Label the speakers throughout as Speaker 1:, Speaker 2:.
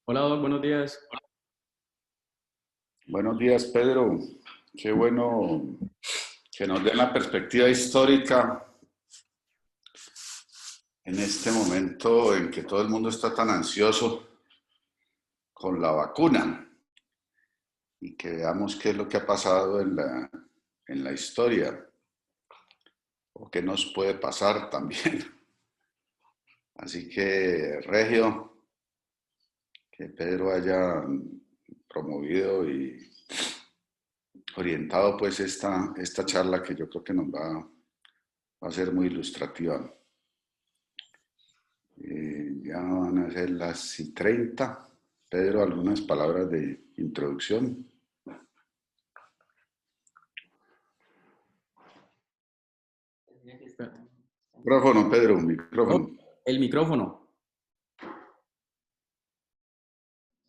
Speaker 1: Hola, Doc, buenos días.
Speaker 2: Buenos días, Pedro. Qué bueno que nos den la perspectiva histórica en este momento en que todo el mundo está tan ansioso con la vacuna y que veamos qué es lo que ha pasado en la historia o qué nos puede pasar también. Así que, Regio, que Pedro haya promovido y orientado pues esta charla que yo creo que nos va a ser muy ilustrativa. Ya van a ser las y 30. Pedro, algunas palabras de introducción.
Speaker 1: Espérate.
Speaker 2: Micrófono, Pedro,
Speaker 1: Oh,
Speaker 2: micrófono.
Speaker 1: el micrófono.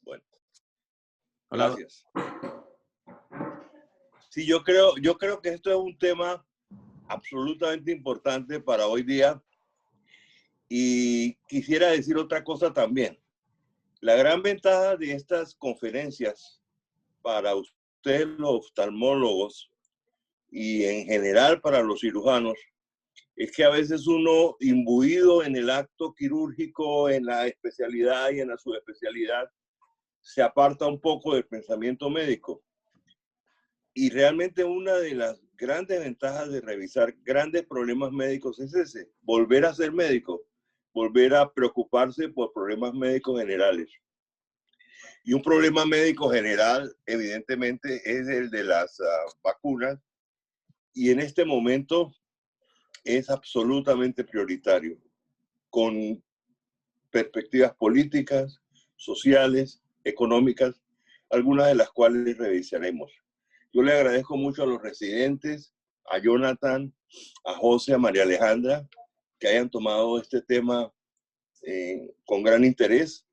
Speaker 3: Bueno,
Speaker 1: Hola, Doc.
Speaker 3: gracias. Sí, yo creo que esto es un tema absolutamente importante para hoy día y quisiera decir otra cosa también. La gran ventaja de estas conferencias para ustedes los oftalmólogos y en general para los cirujanos es que a veces uno imbuido en el acto quirúrgico, en la especialidad y en la subespecialidad, se aparta un poco del pensamiento médico. Y realmente una de las grandes ventajas de revisar grandes problemas médicos es ese, volver a ser médico, volver a preocuparse por problemas médicos generales. Y un problema médico general, evidentemente, es el de las vacunas. Y en este momento es absolutamente prioritario, con perspectivas políticas, sociales, económicas, algunas de las cuales revisaremos. Yo le agradezco mucho a los residentes, a Jonathan, a José, a María Alejandra, que hayan tomado este tema con gran interés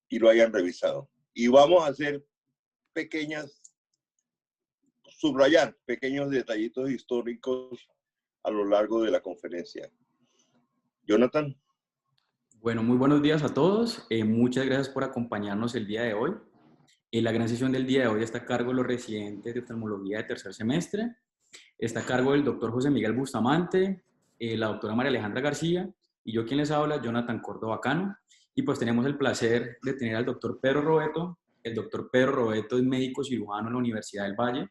Speaker 3: y lo hayan revisado. Y vamos a hacer subrayar pequeños detallitos históricos a lo largo de la conferencia. Jonathan.
Speaker 1: Bueno, muy buenos días a todos. Muchas gracias por acompañarnos el día de hoy. La gran sesión del día de hoy está a cargo de los residentes de oftalmología de tercer semestre. Está a cargo del doctor José Miguel Bustamante, la doctora María Alejandra García y yo quien les habla, Jonathan Córdoba Cano. Y pues tenemos el placer de tener al doctor Pedro Robeto. El doctor Pedro Robeto es médico cirujano en la Universidad del Valle.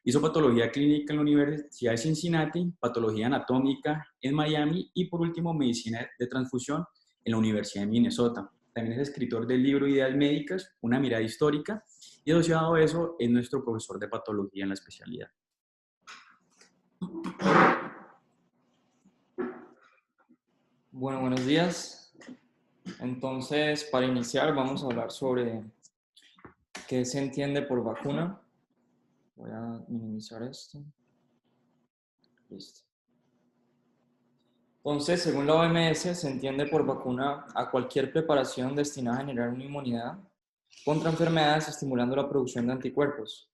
Speaker 1: Hizo patología clínica en la Universidad de Cincinnati, patología anatómica en Miami y por último medicina de transfusión en la Universidad de Minnesota. También es escritor del libro Ideas Médicas, una mirada histórica, y asociado a eso es nuestro profesor de patología en la especialidad.
Speaker 4: Bueno, buenos días. Entonces, para iniciar vamos a hablar sobre qué se entiende por vacuna. Voy a minimizar esto. Listo. Entonces, según la OMS, se entiende por vacuna a cualquier preparación destinada a generar una inmunidad contra enfermedades estimulando la producción de anticuerpos.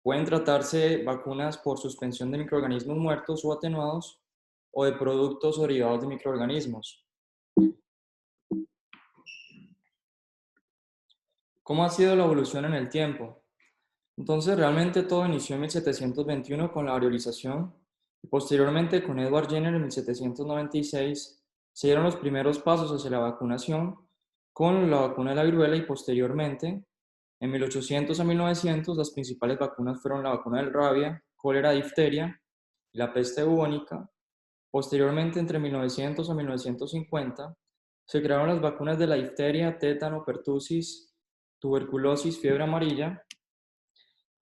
Speaker 4: Pueden tratarse vacunas por suspensión de microorganismos muertos o atenuados o de productos o derivados de microorganismos. ¿Cómo ha sido la evolución en el tiempo? Entonces, realmente todo inició en 1721 con la variolización y posteriormente con Edward Jenner en 1796 se dieron los primeros pasos hacia la vacunación con la vacuna de la viruela y posteriormente, en 1800 a 1900, las principales vacunas fueron la vacuna del rabia, cólera, difteria y la peste bubónica. Posteriormente, entre 1900 a 1950, se crearon las vacunas de la difteria, tétano, pertusis, tuberculosis, fiebre amarilla.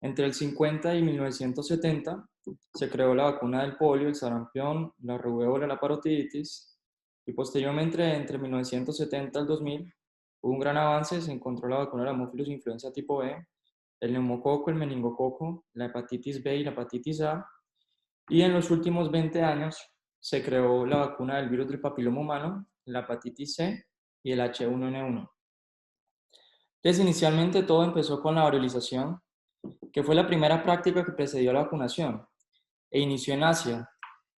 Speaker 4: Entre el 50 y 1970 se creó la vacuna del polio, el sarampión, la rubéola, la parotiditis y posteriormente entre 1970 al 2000 hubo un gran avance, se encontró la vacuna de la Haemophilus influenza tipo B, el neumococo, el meningococo, la hepatitis B y la hepatitis A y en los últimos 20 años se creó la vacuna del virus del papiloma humano, la hepatitis C y el H1N1. Entonces inicialmente todo empezó con la variolización, que fue la primera práctica que precedió a la vacunación, e inició en Asia.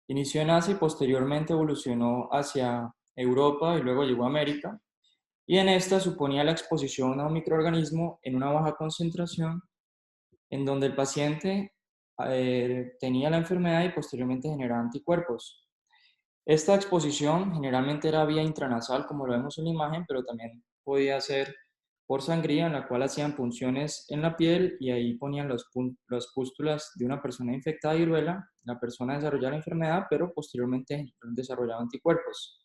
Speaker 4: Inició en Asia y posteriormente evolucionó hacia Europa y luego llegó a América. y en esta suponía la exposición a un microorganismo en una baja concentración, en donde el paciente tenía la enfermedad y posteriormente generaba anticuerpos. Esta exposición generalmente era vía intranasal, como lo vemos en la imagen, pero también podía ser por sangría, en la cual hacían punciones en la piel y ahí ponían las pústulas de una persona infectada de viruela. La persona desarrollaba la enfermedad, pero posteriormente desarrollaba anticuerpos.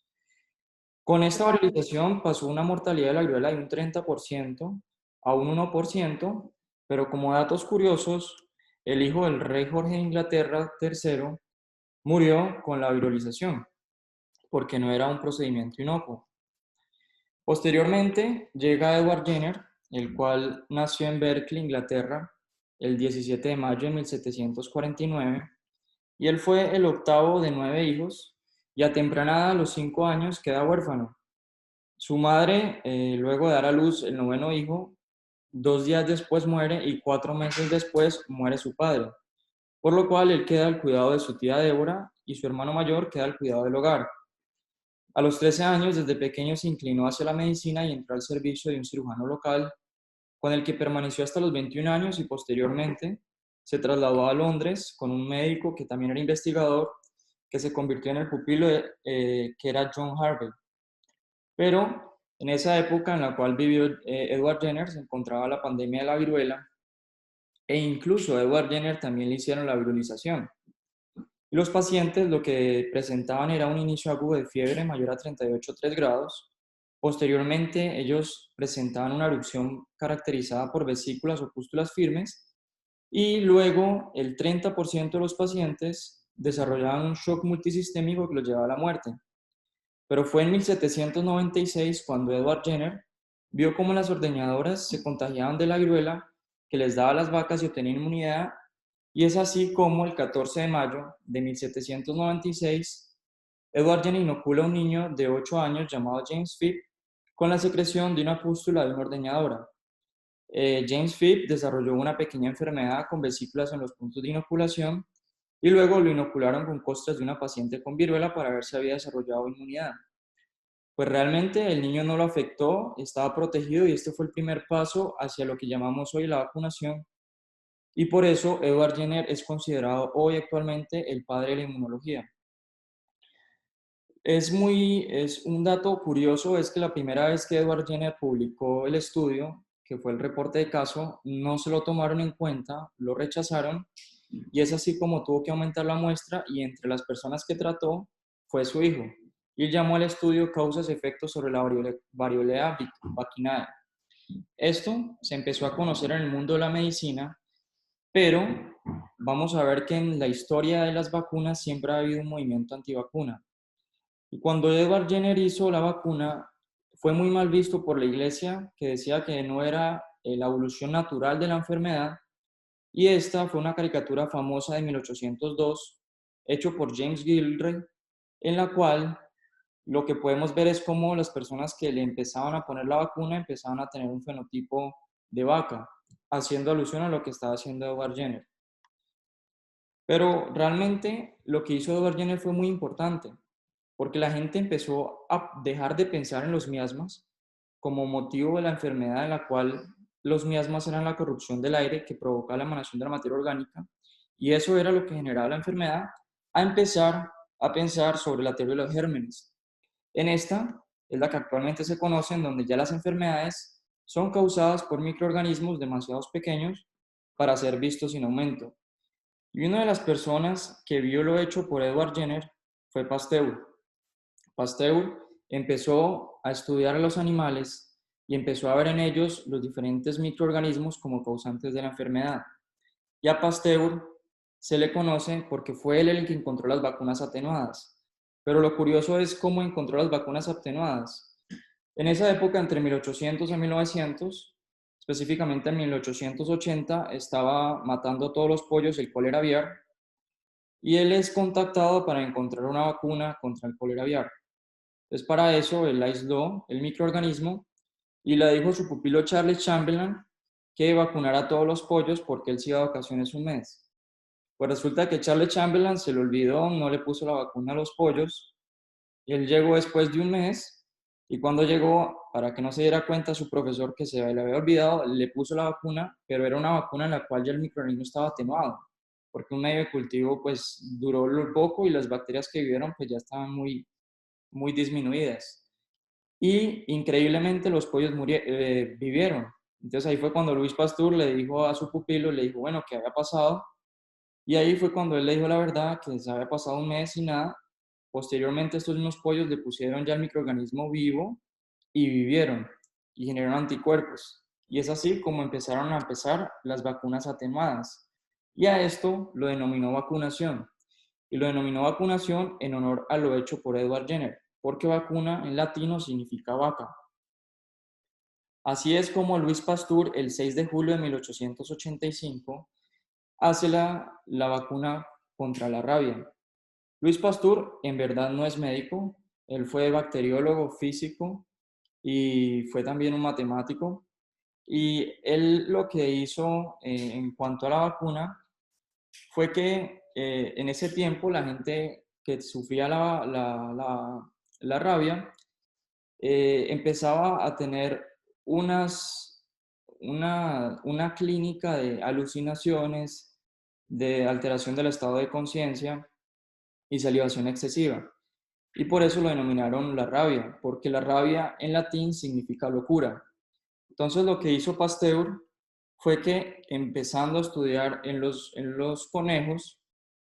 Speaker 4: Con esta varicelización pasó una mortalidad de la viruela de un 30% a un 1%, pero como datos curiosos, el hijo del rey Jorge de Inglaterra III murió con la viralización, porque no era un procedimiento inocuo. Posteriormente llega Edward Jenner, el cual nació en Berkeley, Inglaterra, el 17 de mayo de 1749, y él fue el octavo de 9 hijos, y a temprana edad, a los 5 años, queda huérfano. Su madre, luego de dar a luz el noveno hijo, 2 días después muere y 4 meses después muere su padre, por lo cual él queda al cuidado de su tía Débora y su hermano mayor queda al cuidado del hogar. A los 13 años, desde pequeño se inclinó hacia la medicina y entró al servicio de un cirujano local, con el que permaneció hasta los 21 años y posteriormente se trasladó a Londres con un médico que también era investigador, que se convirtió en el pupilo que era John Harvey. Pero en esa época en la cual vivió Edward Jenner se encontraba la pandemia de la viruela e incluso a Edward Jenner también le hicieron la virulización. Y los pacientes lo que presentaban era un inicio agudo de fiebre mayor a 38,3 grados. Posteriormente, ellos presentaban una erupción caracterizada por vesículas o pústulas firmes y luego el 30% de los pacientes desarrollaban un shock multisistémico que los llevaba a la muerte. Pero fue en 1796 cuando Edward Jenner vio cómo las ordeñadoras se contagiaban de la viruela que les daba a las vacas y obtenían inmunidad, y es así como el 14 de mayo de 1796, Edward Jenner inocula a un niño de 8 años llamado James Phipp con la secreción de una pústula de una ordeñadora. James Phipp desarrolló una pequeña enfermedad con vesículas en los puntos de inoculación y luego lo inocularon con costras de una paciente con viruela para ver si había desarrollado inmunidad. Pues realmente el niño no lo afectó, estaba protegido y este fue el primer paso hacia lo que llamamos hoy la vacunación. Y por eso Edward Jenner es considerado hoy actualmente el padre de la inmunología. Es un dato curioso, es que la primera vez que Edward Jenner publicó el estudio, que fue el reporte de caso, no se lo tomaron en cuenta, lo rechazaron, y es así como tuvo que aumentar la muestra, y entre las personas que trató fue su hijo. Y él llamó al estudio causas y efectos sobre la variolea vacinae. Esto se empezó a conocer en el mundo de la medicina, pero vamos a ver que en la historia de las vacunas siempre ha habido un movimiento antivacuna. Y cuando Edward Jenner hizo la vacuna, fue muy mal visto por la iglesia, que decía que no era la evolución natural de la enfermedad, y esta fue una caricatura famosa de 1802, hecho por James Gillray, en la cual lo que podemos ver es cómo las personas que le empezaban a poner la vacuna empezaban a tener un fenotipo de vaca, haciendo alusión a lo que estaba haciendo Edward Jenner. Pero realmente lo que hizo Edward Jenner fue muy importante, porque la gente empezó a dejar de pensar en los miasmas como motivo de la enfermedad, en la cual los miasmas eran la corrupción del aire que provocaba la emanación de la materia orgánica, y eso era lo que generaba la enfermedad, a empezar a pensar sobre la teoría de los gérmenes. En esta es la que actualmente se conoce, en donde ya las enfermedades son causadas por microorganismos demasiado pequeños para ser vistos sin aumento. Y una de las personas que vio lo hecho por Edward Jenner fue Pasteur. Pasteur empezó a estudiar a los animales y empezó a ver en ellos los diferentes microorganismos como causantes de la enfermedad. Y a Pasteur se le conoce porque fue él el que encontró las vacunas atenuadas. Pero lo curioso es cómo encontró las vacunas atenuadas. En esa época, entre 1800 y 1900, específicamente en 1880, estaba matando a todos los pollos el cólera aviar, y él es contactado para encontrar una vacuna contra el cólera aviar. Entonces, para eso, él aisló el microorganismo y le dijo a su pupilo Charles Chamberlain que vacunara a todos los pollos porque él se iba de vacaciones un mes. Pues resulta que Charles Chamberlain se le olvidó, no le puso la vacuna a los pollos, y él llegó después de un mes Y cuando llegó, para que no se diera cuenta su profesor que se le había olvidado, le puso la vacuna, pero era una vacuna en la cual ya el microorganismo estaba atenuado, porque un medio de cultivo pues duró lo poco y las bacterias que vivieron pues ya estaban muy disminuidas. Y increíblemente los pollos vivieron. Entonces ahí fue cuando Luis Pasteur le dijo a su pupilo, le dijo, bueno, ¿qué había pasado? Y ahí fue cuando él le dijo la verdad, que se había pasado un mes y nada. Posteriormente estos mismos pollos le pusieron ya el microorganismo vivo y vivieron y generaron anticuerpos. Y es así como empezaron a empezar las vacunas atenuadas. Y a esto lo denominó vacunación. Y lo denominó vacunación en honor a lo hecho por Edward Jenner, porque vacuna en latino significa vaca. Así es como Luis Pasteur, el 6 de julio de 1885, hace la vacuna contra la rabia. Luis Pasteur en verdad no es médico, él fue bacteriólogo, físico y fue también un matemático. Y él lo que hizo en cuanto a la vacuna fue que en ese tiempo la gente que sufría la rabia empezaba a tener una clínica de alucinaciones, de alteración del estado de conciencia y salivación excesiva. Y por eso lo denominaron la rabia, porque la rabia en latín significa locura. Entonces lo que hizo Pasteur fue que empezando a estudiar en los conejos,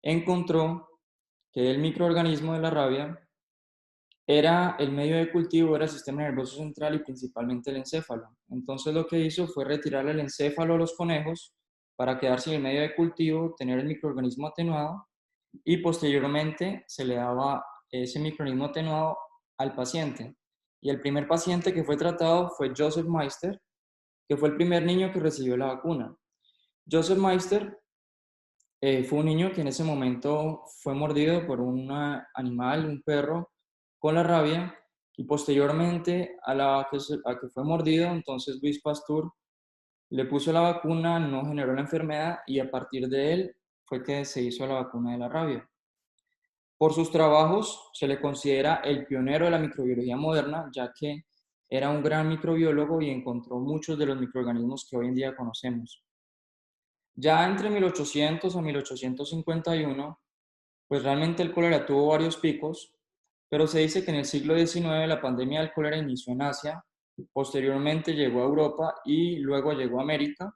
Speaker 4: encontró que el microorganismo de la rabia era el medio de cultivo, era el sistema nervioso central y principalmente el encéfalo. Entonces lo que hizo fue retirarle el encéfalo a los conejos para quedarse en el medio de cultivo, tener el microorganismo atenuado y posteriormente se le daba ese microorganismo atenuado al paciente. Y el primer paciente que fue tratado fue Joseph Meister, que fue el primer niño que recibió la vacuna. Joseph Meister fue un niño que en ese momento fue mordido por un animal, un perro, con la rabia, y posteriormente a que fue mordido, entonces Luis Pasteur le puso la vacuna, no generó la enfermedad y a partir de él fue que se hizo la vacuna de la rabia. Por sus trabajos se le considera el pionero de la microbiología moderna, ya que era un gran microbiólogo y encontró muchos de los microorganismos que hoy en día conocemos. Ya entre 1800 a 1851, pues realmente el cólera tuvo varios picos, pero se dice que en el siglo XIX la pandemia del cólera inició en Asia, posteriormente llegó a Europa y luego llegó a América.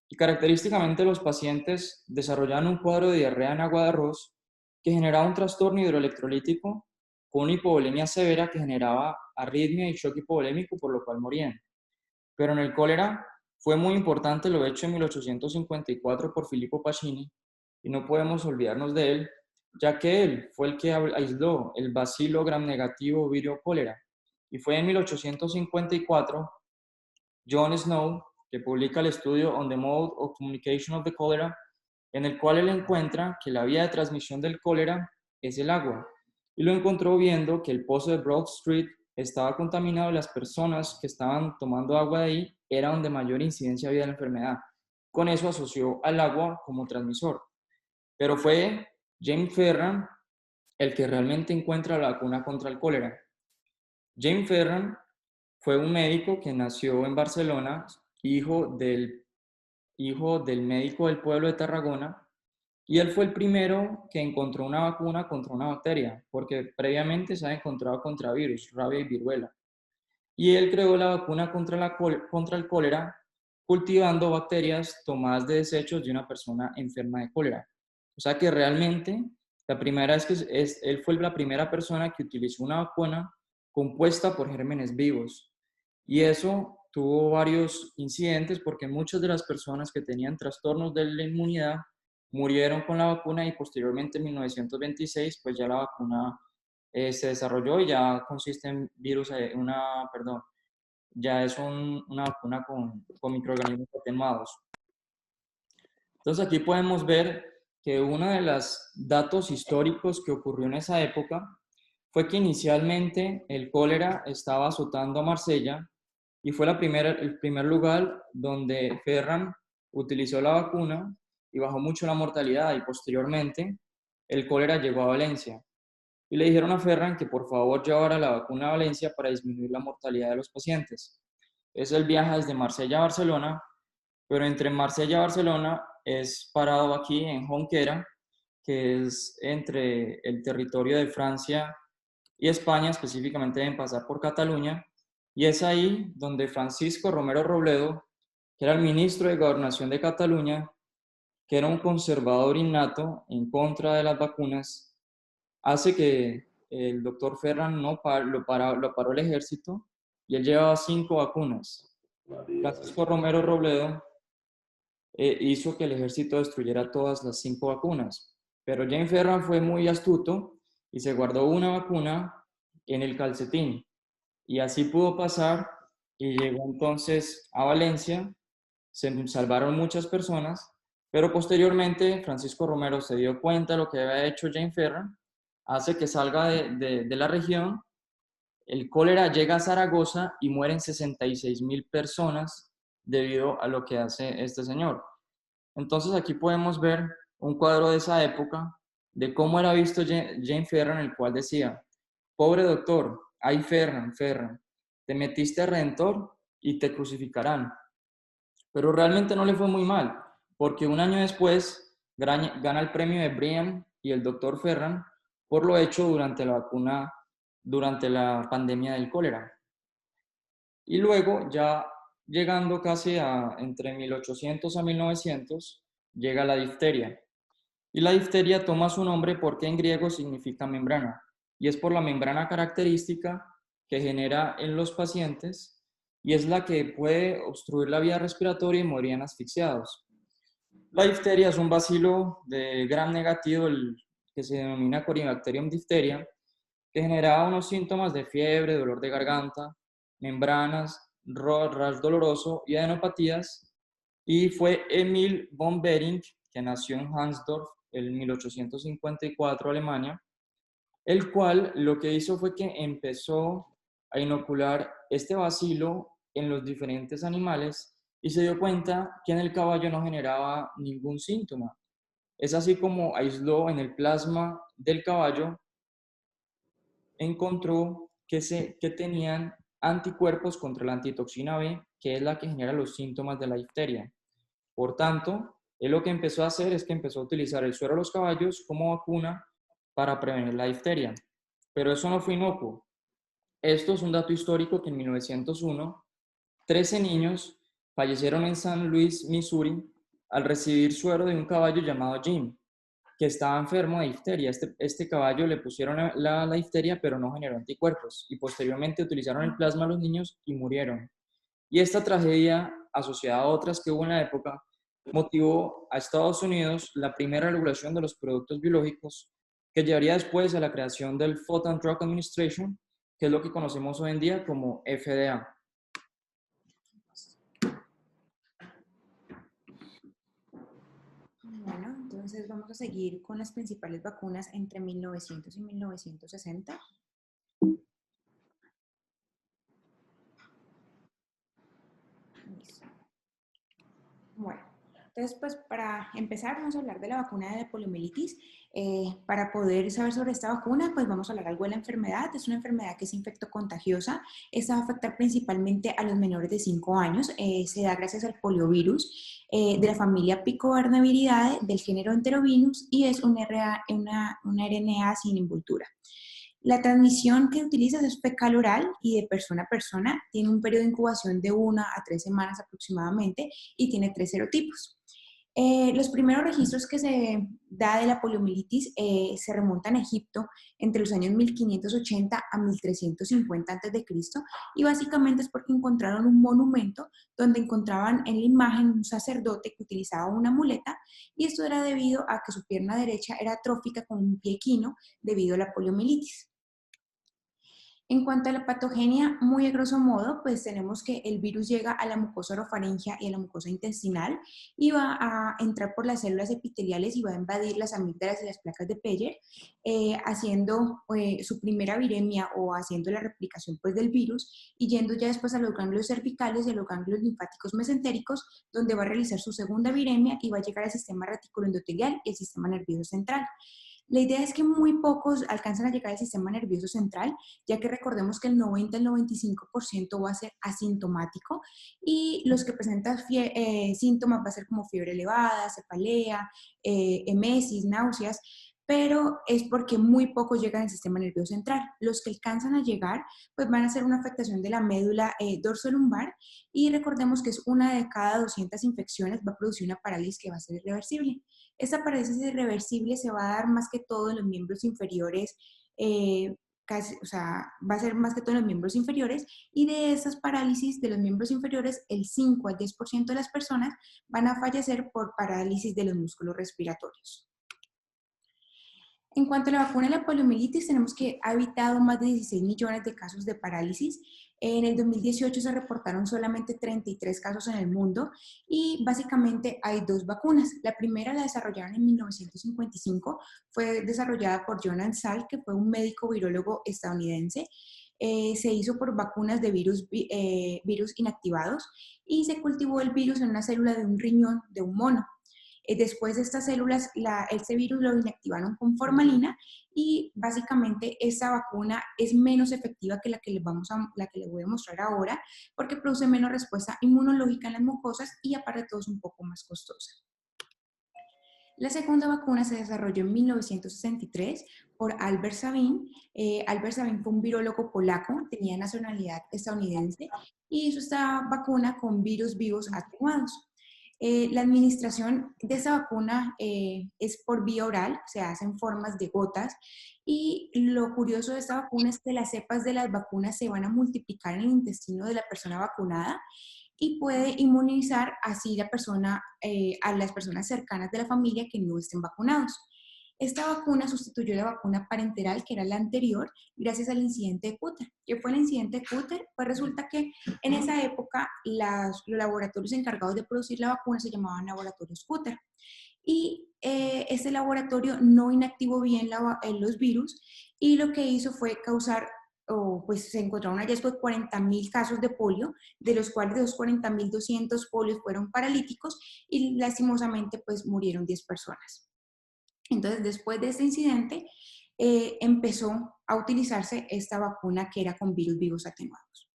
Speaker 4: Y característicamente los pacientes desarrollaban un cuadro de diarrea en agua de arroz que generaba un trastorno hidroelectrolítico con una hipovolemia severa que generaba arritmia y shock hipovolémico, por lo cual morían. Pero en el cólera fue muy importante lo hecho en 1854 por Filippo Pacini, y no podemos olvidarnos de él, ya que él fue el que aisló el bacilo gram negativo virio cólera. Y fue en 1854 John Snow que publica el estudio On the Mode of Communication of the Cholera, en el cual él encuentra que la vía de transmisión del cólera es el agua. Y lo encontró viendo que el pozo de Broad Street estaba contaminado y las personas que estaban tomando agua de ahí era donde mayor incidencia había de la enfermedad. Con eso asoció al agua como transmisor. Pero fue James Ferran el que realmente encuentra la vacuna contra el cólera. James Ferran fue un médico que nació en Barcelona, hijo del médico del pueblo de Tarragona, y él fue el primero que encontró una vacuna contra una bacteria, porque previamente se ha encontrado contra virus, rabia y viruela. Y él creó la vacuna contra el cólera cultivando bacterias tomadas de desechos de una persona enferma de cólera. O sea que realmente la primera es que él fue la primera persona que utilizó una vacuna compuesta por gérmenes vivos. Y eso tuvo varios incidentes porque muchas de las personas que tenían trastornos de la inmunidad murieron con la vacuna y posteriormente en 1926 pues ya la vacuna se desarrolló y ya consiste en ya es una vacuna con microorganismos atenuados. Entonces aquí podemos ver que uno de los datos históricos que ocurrió en esa época fue que inicialmente el cólera estaba azotando a Marsella y fue el primer lugar donde Ferran utilizó la vacuna y bajó mucho la mortalidad y posteriormente el cólera llegó a Valencia. y le dijeron a Ferran que por favor llevara la vacuna a Valencia para disminuir la mortalidad de los pacientes. Entonces él viaja desde Marsella a Barcelona, pero entre Marsella y Barcelona es parado aquí en Jonquera, que es entre el territorio de Francia y España, específicamente deben pasar por Cataluña, y es ahí donde Francisco Romero Robledo, que era el ministro de Gobernación de Cataluña, que era un conservador innato en contra de las vacunas, hace que el doctor Ferran lo paró el ejército y él llevaba 5 vacunas. Francisco Romero Robledo hizo que el ejército destruyera todas las 5 vacunas, pero James Ferran fue muy astuto y se guardó una vacuna en el calcetín y así pudo pasar y llegó entonces a Valencia, se salvaron muchas personas, pero posteriormente Francisco Romero se dio cuenta de lo que había hecho James Ferran, hace que salga de la región, el cólera llega a Zaragoza y mueren 66,000 personas debido a lo que hace este señor. Entonces aquí podemos ver un cuadro de esa época de cómo era visto James Ferran, el cual decía: pobre doctor, ay Ferran, te metiste a Redentor y te crucificarán. Pero realmente no le fue muy mal, porque un año después gana el premio de Brian y el doctor Ferran por lo hecho durante la pandemia del cólera. Y luego, ya llegando casi a entre 1800 a 1900, llega la difteria. Y la difteria toma su nombre porque en griego significa membrana, y es por la membrana característica que genera en los pacientes, y es la que puede obstruir la vía respiratoria y morían asfixiados. La difteria es un bacilo de gram negativo, que se denomina Corynebacterium diphtheria, que generaba unos síntomas de fiebre, dolor de garganta, membranas, rash doloroso y adenopatías, y fue Emil von Behring, que nació en Hansdorf en 1854, Alemania, el cual lo que hizo fue que empezó a inocular este bacilo en los diferentes animales y se dio cuenta que en el caballo no generaba ningún síntoma. Es así como aisló en el plasma del caballo, encontró que tenían anticuerpos contra la antitoxina B, que es la que genera los síntomas de la difteria. Por tanto, él lo que empezó a hacer es que empezó a utilizar el suero de los caballos como vacuna para prevenir la difteria. Pero eso no fue inocuo. Esto es un dato histórico que en 1901, 13 niños fallecieron en San Luis, Missouri, al recibir suero de un caballo llamado Jim, que estaba enfermo de difteria. Este caballo le pusieron la difteria, pero no generó anticuerpos, y posteriormente utilizaron el plasma a los niños y murieron. Y esta tragedia, asociada a otras que hubo en la época, motivó a Estados Unidos la primera regulación de los productos biológicos, que llevaría después a la creación del Food and Drug Administration, que es lo que conocemos hoy en día como FDA.
Speaker 5: Bueno, entonces vamos a seguir con las principales vacunas entre 1900 y 1960. Listo. Bueno, entonces pues para empezar vamos a hablar de la vacuna de poliomielitis. Para poder saber sobre esta vacuna, pues vamos a hablar algo de la enfermedad. Es una enfermedad que es infectocontagiosa. Esta va a afectar principalmente a los menores de 5 años. Se da gracias al poliovirus de la familia Picornaviridae del género Enterovirus y es una RNA sin envoltura. La transmisión que utiliza es fecal oral y de persona a persona. Tiene un periodo de incubación de 1 a 3 semanas aproximadamente y tiene 3 serotipos. Los primeros registros que se da de la poliomielitis se remontan a Egipto entre los años 1580 a 1350 a.C. y básicamente es porque encontraron un monumento donde encontraban en la imagen un sacerdote que utilizaba una muleta y esto era debido a que su pierna derecha era atrófica con un pie equino debido a la poliomielitis. En cuanto a la patogenia, muy a grosso modo, pues tenemos que el virus llega a la mucosa orofaringea y a la mucosa intestinal y va a entrar por las células epiteliales y va a invadir las amígdalas y las placas de Peyer, haciendo su primera viremia o haciendo la replicación pues, del virus y yendo ya después a los ganglios cervicales y a los ganglios linfáticos mesentéricos, donde va a realizar su segunda viremia y va a llegar al sistema reticuloendotelial y el sistema nervioso central. La idea es que muy pocos alcanzan a llegar al sistema nervioso central, ya que recordemos que el 90 al 95% va a ser asintomático y los que presentan síntomas va a ser como fiebre elevada, cefalea, emesis, náuseas, pero es porque muy pocos llegan al sistema nervioso central. Los que alcanzan a llegar pues van a ser una afectación de la médula dorsolumbar y recordemos que es una de cada 200 infecciones va a producir una parálisis que va a ser irreversible. Esta parálisis irreversible se va a dar más que todo en los miembros inferiores, o sea, va a ser más que todo en los miembros inferiores, y de esas parálisis de los miembros inferiores, el 5 al 10% de las personas van a fallecer por parálisis de los músculos respiratorios. En cuanto a la vacuna de la poliomielitis, tenemos que ha evitado más de 16 millones de casos de parálisis. En el 2018 se reportaron solamente 33 casos en el mundo y básicamente hay dos vacunas. La primera la desarrollaron en 1955, fue desarrollada por John Ansal, que fue un médico virólogo estadounidense. Se hizo por vacunas de virus inactivados y se cultivó el virus en una célula de un riñón de un mono. Después de estas células, este virus lo inactivaron con formalina y básicamente esta vacuna es menos efectiva que la que les voy a mostrar ahora porque produce menos respuesta inmunológica en las mucosas y aparte de todo es un poco más costosa. La segunda vacuna se desarrolló en 1963 por Albert Sabin. Albert Sabin fue un virólogo polaco, tenía nacionalidad estadounidense y hizo esta vacuna con virus vivos atenuados. La administración de esa vacuna es por vía oral, se hace en formas de gotas y lo curioso de esta vacuna es que las cepas de las vacunas se van a multiplicar en el intestino de la persona vacunada y puede inmunizar así a las personas cercanas de la familia que no estén vacunados. Esta vacuna sustituyó la vacuna parenteral, que era la anterior, gracias al incidente de Cúter. ¿Qué fue el incidente de Cúter? Pues resulta que en esa época los laboratorios encargados de producir la vacuna se llamaban laboratorios Cúter. Y este laboratorio no inactivó bien los virus y lo que hizo fue causar, pues se encontraron hallazgos de 40.000 casos de polio, de los cuales de los 40.200 polios fueron paralíticos y lastimosamente pues murieron 10 personas. Entonces, después de este incidente, empezó a utilizarse esta vacuna que era con virus vivos atenuados.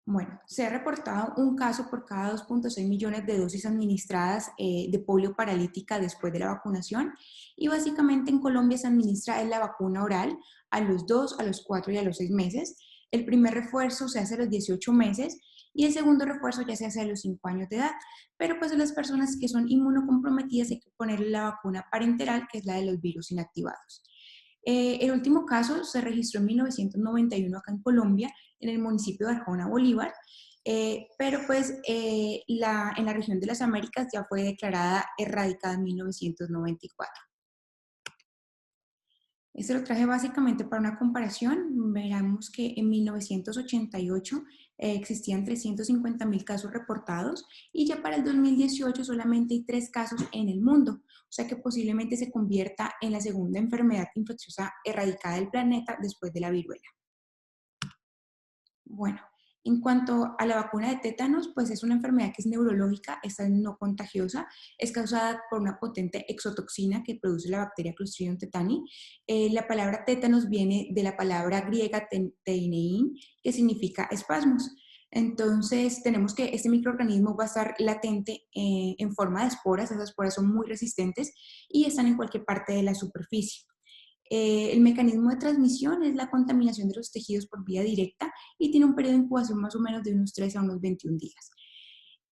Speaker 5: Bueno, se ha reportado un caso por cada 2.6 millones de dosis administradas de polio paralítica después de la vacunación y básicamente en Colombia se administra la vacuna oral a los 2, a los 4 y a los 6 meses. El primer refuerzo se hace a los 18 meses y el segundo refuerzo ya se hace a los 5 años de edad. Pero pues a las personas que son inmunocomprometidas hay que ponerle la vacuna parenteral, que es la de los virus inactivados. El último caso se registró en 1991 acá en Colombia, en el municipio de Arjona, Bolívar, pero pues en la región de las Américas ya fue declarada erradicada en 1994. Este lo traje básicamente para una comparación. Veremos que en 1988 existían 350.000 casos reportados y ya para el 2018 solamente hay 3 casos en el mundo. O sea que posiblemente se convierta en la segunda enfermedad infecciosa erradicada del planeta después de la viruela. Bueno, en cuanto a la vacuna de tétanos, pues es una enfermedad que es neurológica, esta es no contagiosa, es causada por una potente exotoxina que produce la bacteria Clostridium tetani. La palabra tétanos viene de la palabra griega teinein, que significa espasmos. Entonces, tenemos que este microorganismo va a estar latente en forma de esporas, esas esporas son muy resistentes y están en cualquier parte de la superficie. El mecanismo de transmisión es la contaminación de los tejidos por vía directa y tiene un periodo de incubación más o menos de unos 3 a unos 21 días.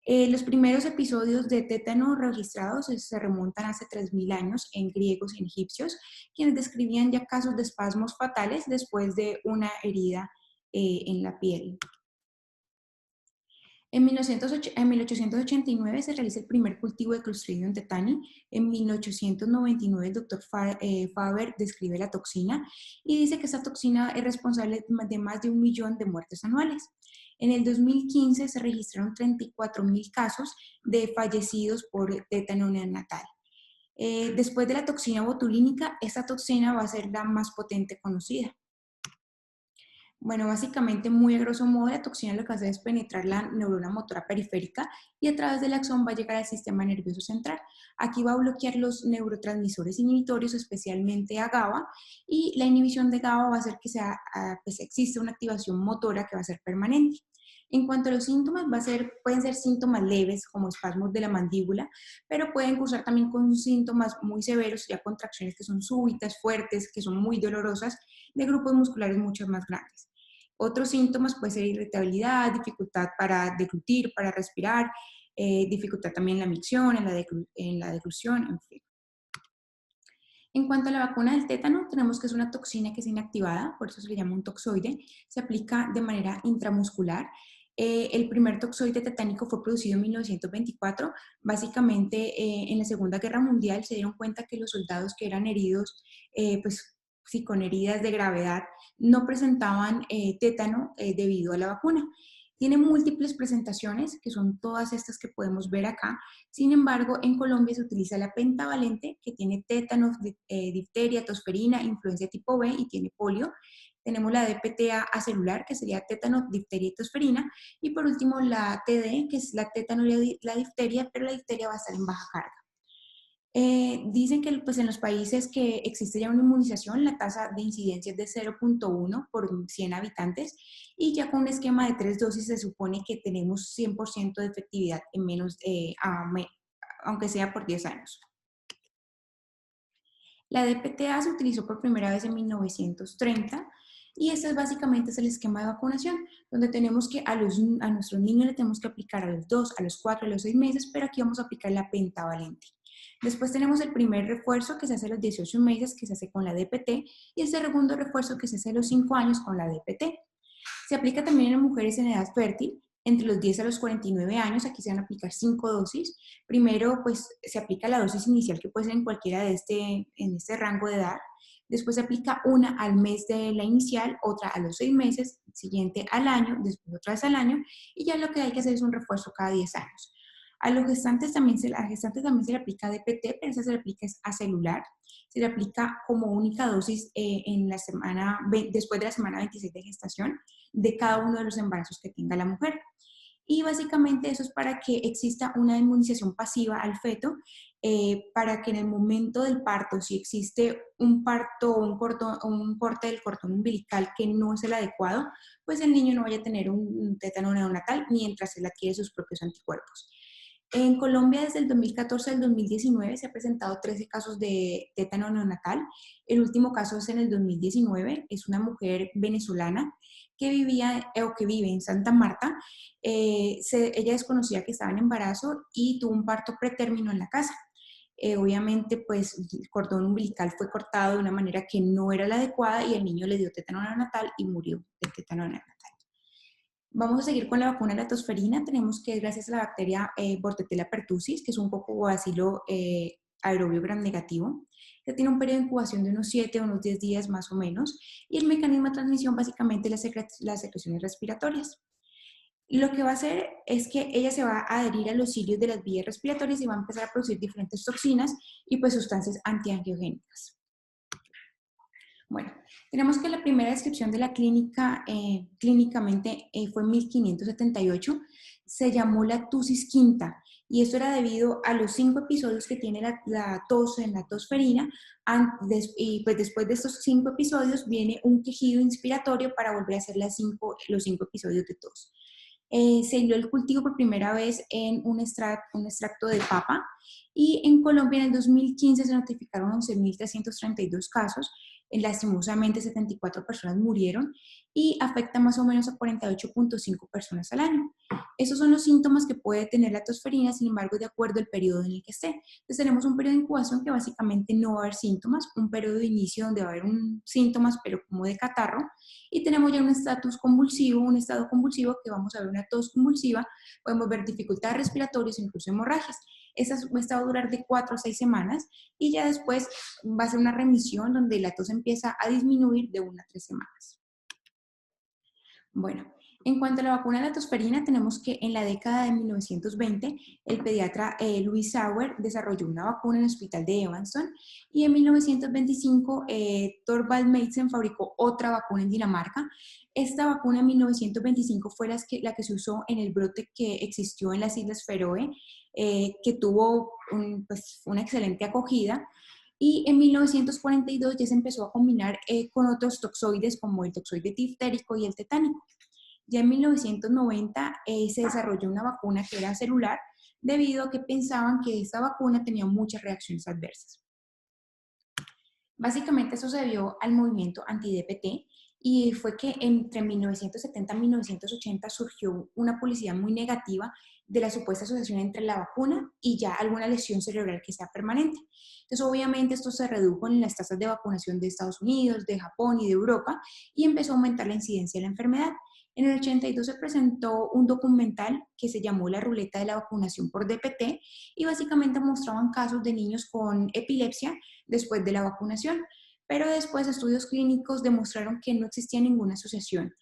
Speaker 5: Los primeros episodios de tétano registrados se remontan hace 3.000 años en griegos y en egipcios, quienes describían ya casos de espasmos fatales después de una herida en la piel. En 1889 se realiza el primer cultivo de Clostridium tetani. En 1899 el doctor Faber describe la toxina y dice que esta toxina es responsable de más de 1 millón de muertes anuales. En el 2015 se registraron 34.000 casos de fallecidos por tétano neonatal. Después de la toxina botulínica, esta toxina va a ser la más potente conocida. Bueno, básicamente, muy a grosso modo, la toxina lo que hace es penetrar la neurona motora periférica y a través del axón va a llegar al sistema nervioso central. Aquí va a bloquear los neurotransmisores inhibitorios, especialmente a GABA, y la inhibición de GABA va a hacer que pues existe una activación motora que va a ser permanente. En cuanto a los síntomas, pueden ser síntomas leves, como espasmos de la mandíbula, pero pueden cursar también con síntomas muy severos, ya contracciones que son súbitas, fuertes, que son muy dolorosas, de grupos musculares mucho más grandes. Otros síntomas pueden ser irritabilidad, dificultad para deglutir, para respirar, dificultad también en la micción, en la deglución, en fin. En cuanto a la vacuna del tétano, tenemos que es una toxina que es inactivada, por eso se le llama un toxoide, se aplica de manera intramuscular. El primer toxoide tetánico fue producido en 1924. Básicamente, en la Segunda Guerra Mundial se dieron cuenta que los soldados que eran heridos, pues sí, con heridas de gravedad, no presentaban tétano debido a la vacuna. Tiene múltiples presentaciones, que son todas estas que podemos ver acá. Sin embargo, en Colombia se utiliza la pentavalente, que tiene tétanos, difteria, tosferina, influenza tipo B y tiene polio. Tenemos la DPT-A acelular, que sería tétano, difteria y tosferina. Y por último, la TD, que es la tétano y la difteria, pero la difteria va a estar en baja carga. Dicen que pues, en los países que existe ya una inmunización, la tasa de incidencia es de 0.1 por 100 habitantes y ya con un esquema de 3 dosis se supone que tenemos 100% de efectividad en menos, aunque sea por 10 años. La DPT-A se utilizó por primera vez en 1930 y este básicamente es el esquema de vacunación, donde tenemos que a nuestros niños le tenemos que aplicar a los 2, a los 4, a los 6 meses, pero aquí vamos a aplicar la pentavalente. Después tenemos el primer refuerzo que se hace a los 18 meses, que se hace con la DPT, y el segundo refuerzo que se hace a los 5 años con la DPT. Se aplica también en mujeres en edad fértil, entre los 10 a los 49 años, aquí se van a aplicar 5 dosis. Primero, pues, se aplica la dosis inicial, que puede ser en cualquiera en este rango de edad. Después se aplica una al mes de la inicial, otra a los 6 meses, siguiente al año, después otra vez al año, y ya lo que hay que hacer es un refuerzo cada 10 años. A los gestantes también se le aplica DPT, pero esa se le aplica acelular. Se le aplica como única dosis después de la semana 26 de gestación de cada uno de los embarazos que tenga la mujer. Y básicamente eso es para que exista una inmunización pasiva al feto, para que en el momento del parto, si existe un parto o un corte del cordón umbilical que no es el adecuado, pues el niño no vaya a tener un tétano neonatal mientras él adquiere sus propios anticuerpos. En Colombia, desde el 2014 al 2019, se han presentado 13 casos de tétano neonatal. El último caso es en el 2019. Es una mujer venezolana que vive en Santa Marta. Ella desconocía que estaba en embarazo y tuvo un parto pretérmino en la casa. Obviamente, pues, el cordón umbilical fue cortado de una manera que no era la adecuada y el niño le dio tétano neonatal y murió de tétano neonatal. Vamos a seguir con la vacuna de la tosferina. Tenemos que, gracias a la bacteria Bordetella pertussis, que es un cocobacilo aerobio gram negativo, que tiene un periodo de incubación de unos 7 o unos 10 días más o menos, y el mecanismo de transmisión básicamente las secreciones respiratorias. Lo que va a hacer es que ella se va a adherir a los cilios de las vías respiratorias y va a empezar a producir diferentes toxinas y pues sustancias antiangiogénicas. Bueno, tenemos que la primera descripción de la clínica, clínicamente fue en 1578, se llamó la tusis quinta, y esto era debido a los 5 episodios que tiene la tos en la tosferina, y pues después de estos 5 episodios viene un quejido inspiratorio para volver a hacer los 5 episodios de tos. Se hiló el cultivo por primera vez en un extracto de papa, y en Colombia en el 2015 se notificaron 11.332 casos, lastimosamente 74 personas murieron y afecta más o menos a 48.5 personas al año. Esos son los síntomas que puede tener la tosferina, sin embargo, de acuerdo al periodo en el que esté. Entonces tenemos un periodo de incubación que básicamente no va a haber síntomas, un periodo de inicio donde va a haber síntomas, pero como de catarro, y tenemos ya un estado convulsivo que vamos a ver una tos convulsiva, podemos ver dificultades respiratorias, incluso hemorragias. Esta va a durar de 4 a 6 semanas y ya después va a ser una remisión donde la tos empieza a disminuir de 1 a 3 semanas. Bueno, En cuanto a la vacuna de la tosferina, tenemos que en la década de 1920 el pediatra Louis Sauer desarrolló una vacuna en el hospital de Evanston y en 1925 Thorvald Madsen fabricó otra vacuna en Dinamarca. Esta vacuna en 1925 fue la que se usó en el brote que existió en las Islas Feroe, que tuvo pues, una excelente acogida. Y en 1942 ya se empezó a combinar con otros toxoides como el toxoide diftérico y el tetánico. Ya en 1990 se desarrolló una vacuna que era celular debido a que pensaban que esta vacuna tenía muchas reacciones adversas. Básicamente eso se debió al movimiento anti-DPT y fue que entre 1970 y 1980 surgió una publicidad muy negativa de la supuesta asociación entre la vacuna y ya alguna lesión cerebral que sea permanente. Entonces, obviamente, esto se redujo en las tasas de vacunación de Estados Unidos, de Japón y de Europa y empezó a aumentar la incidencia de la enfermedad. En el 82 se presentó un documental que se llamó La ruleta de la vacunación por DPT y básicamente mostraban casos de niños con epilepsia después de la vacunación, pero después estudios clínicos demostraron que no existía ninguna asociación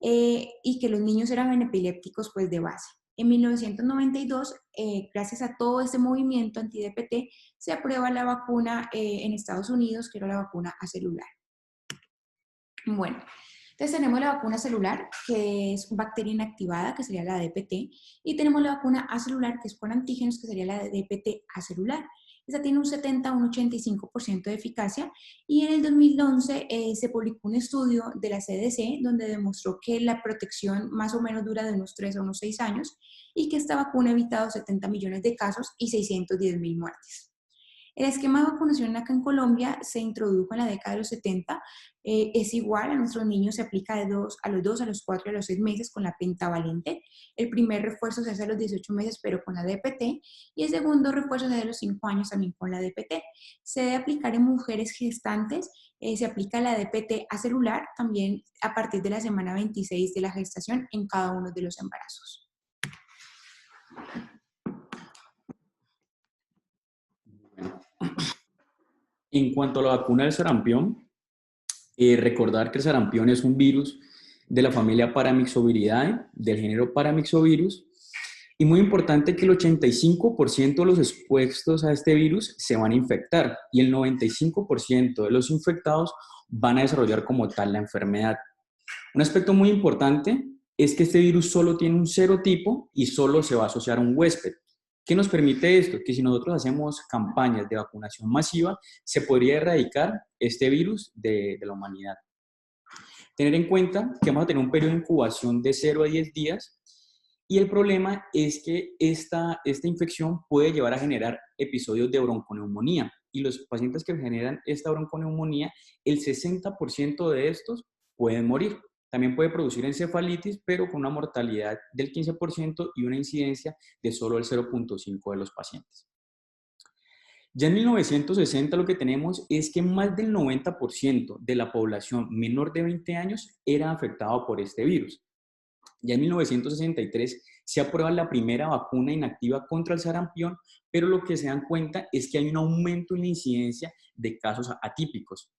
Speaker 5: y que los niños eran epilépticos pues de base. En 1992, gracias a todo este movimiento anti-DPT, se aprueba la vacuna en Estados Unidos, que era la vacuna acelular. Bueno, entonces tenemos la vacuna celular, que es bacteria inactivada, que sería la DPT, y tenemos la vacuna acelular, que es con antígenos, que sería la DPT acelular. Esta tiene un 70 a un 85% de eficacia y en el 2011 se publicó un estudio de la CDC donde demostró que la protección más o menos dura de unos 3 a unos 6 años y que esta vacuna ha evitado 70 millones de casos y 610.000 muertes. El esquema de vacunación acá en Colombia se introdujo en la década de los 70, es igual, a nuestros niños se aplica a los 2, a los 4 y a los 6 meses con la pentavalente. El primer refuerzo se hace a los 18 meses pero con la DPT y el segundo refuerzo se hace a los 5 años también con la DPT. Se debe aplicar en mujeres gestantes, se aplica la DPT acelular también a partir de la semana 26 de la gestación en cada uno de los embarazos.
Speaker 1: En cuanto a la vacuna del sarampión, recordar que el sarampión es un virus de la familia Paramyxoviridae, del género Paramyxovirus, y muy importante que el 85% de los expuestos a este virus se van a infectar y el 95% de los infectados van a desarrollar como tal la enfermedad. Un aspecto muy importante es que este virus solo tiene un serotipo y solo se va a asociar a un huésped. ¿Qué nos permite esto? Que si nosotros hacemos campañas de vacunación masiva, se podría erradicar este virus de la humanidad. Tener en cuenta que vamos a tener un periodo de incubación de 0 a 10 días y el problema es que esta infección puede llevar a generar episodios de bronconeumonía y los pacientes que generan esta bronconeumonía, el 60% de estos pueden morir. También puede producir encefalitis, pero con una mortalidad del 15% y una incidencia de solo el 0.5% de los pacientes. Ya en 1960 lo que tenemos es que más del 90% de la población menor de 20 años era afectado por este virus. Ya en 1963 se aprueba la primera vacuna inactiva contra el sarampión, pero lo que se dan cuenta es que hay un aumento en la incidencia de casos atípicos.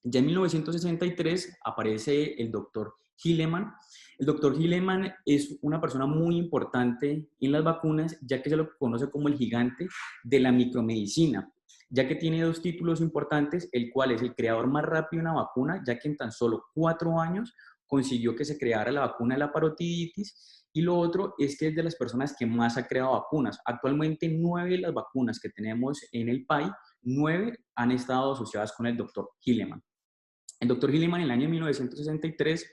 Speaker 1: Ya en 1963 aparece el doctor Hilleman. El doctor Hilleman es una persona muy importante en las vacunas, ya que se lo conoce como el gigante de la micromedicina, ya que tiene dos títulos importantes, el cual es el creador más rápido de una vacuna, ya que en tan solo 4 años consiguió que se creara la vacuna de la parotiditis, y lo otro es que es de las personas que más ha creado vacunas. Actualmente 9 de las vacunas que tenemos en el país, 9 han estado asociadas con el doctor Hilleman. El doctor Hilleman en el año 1963,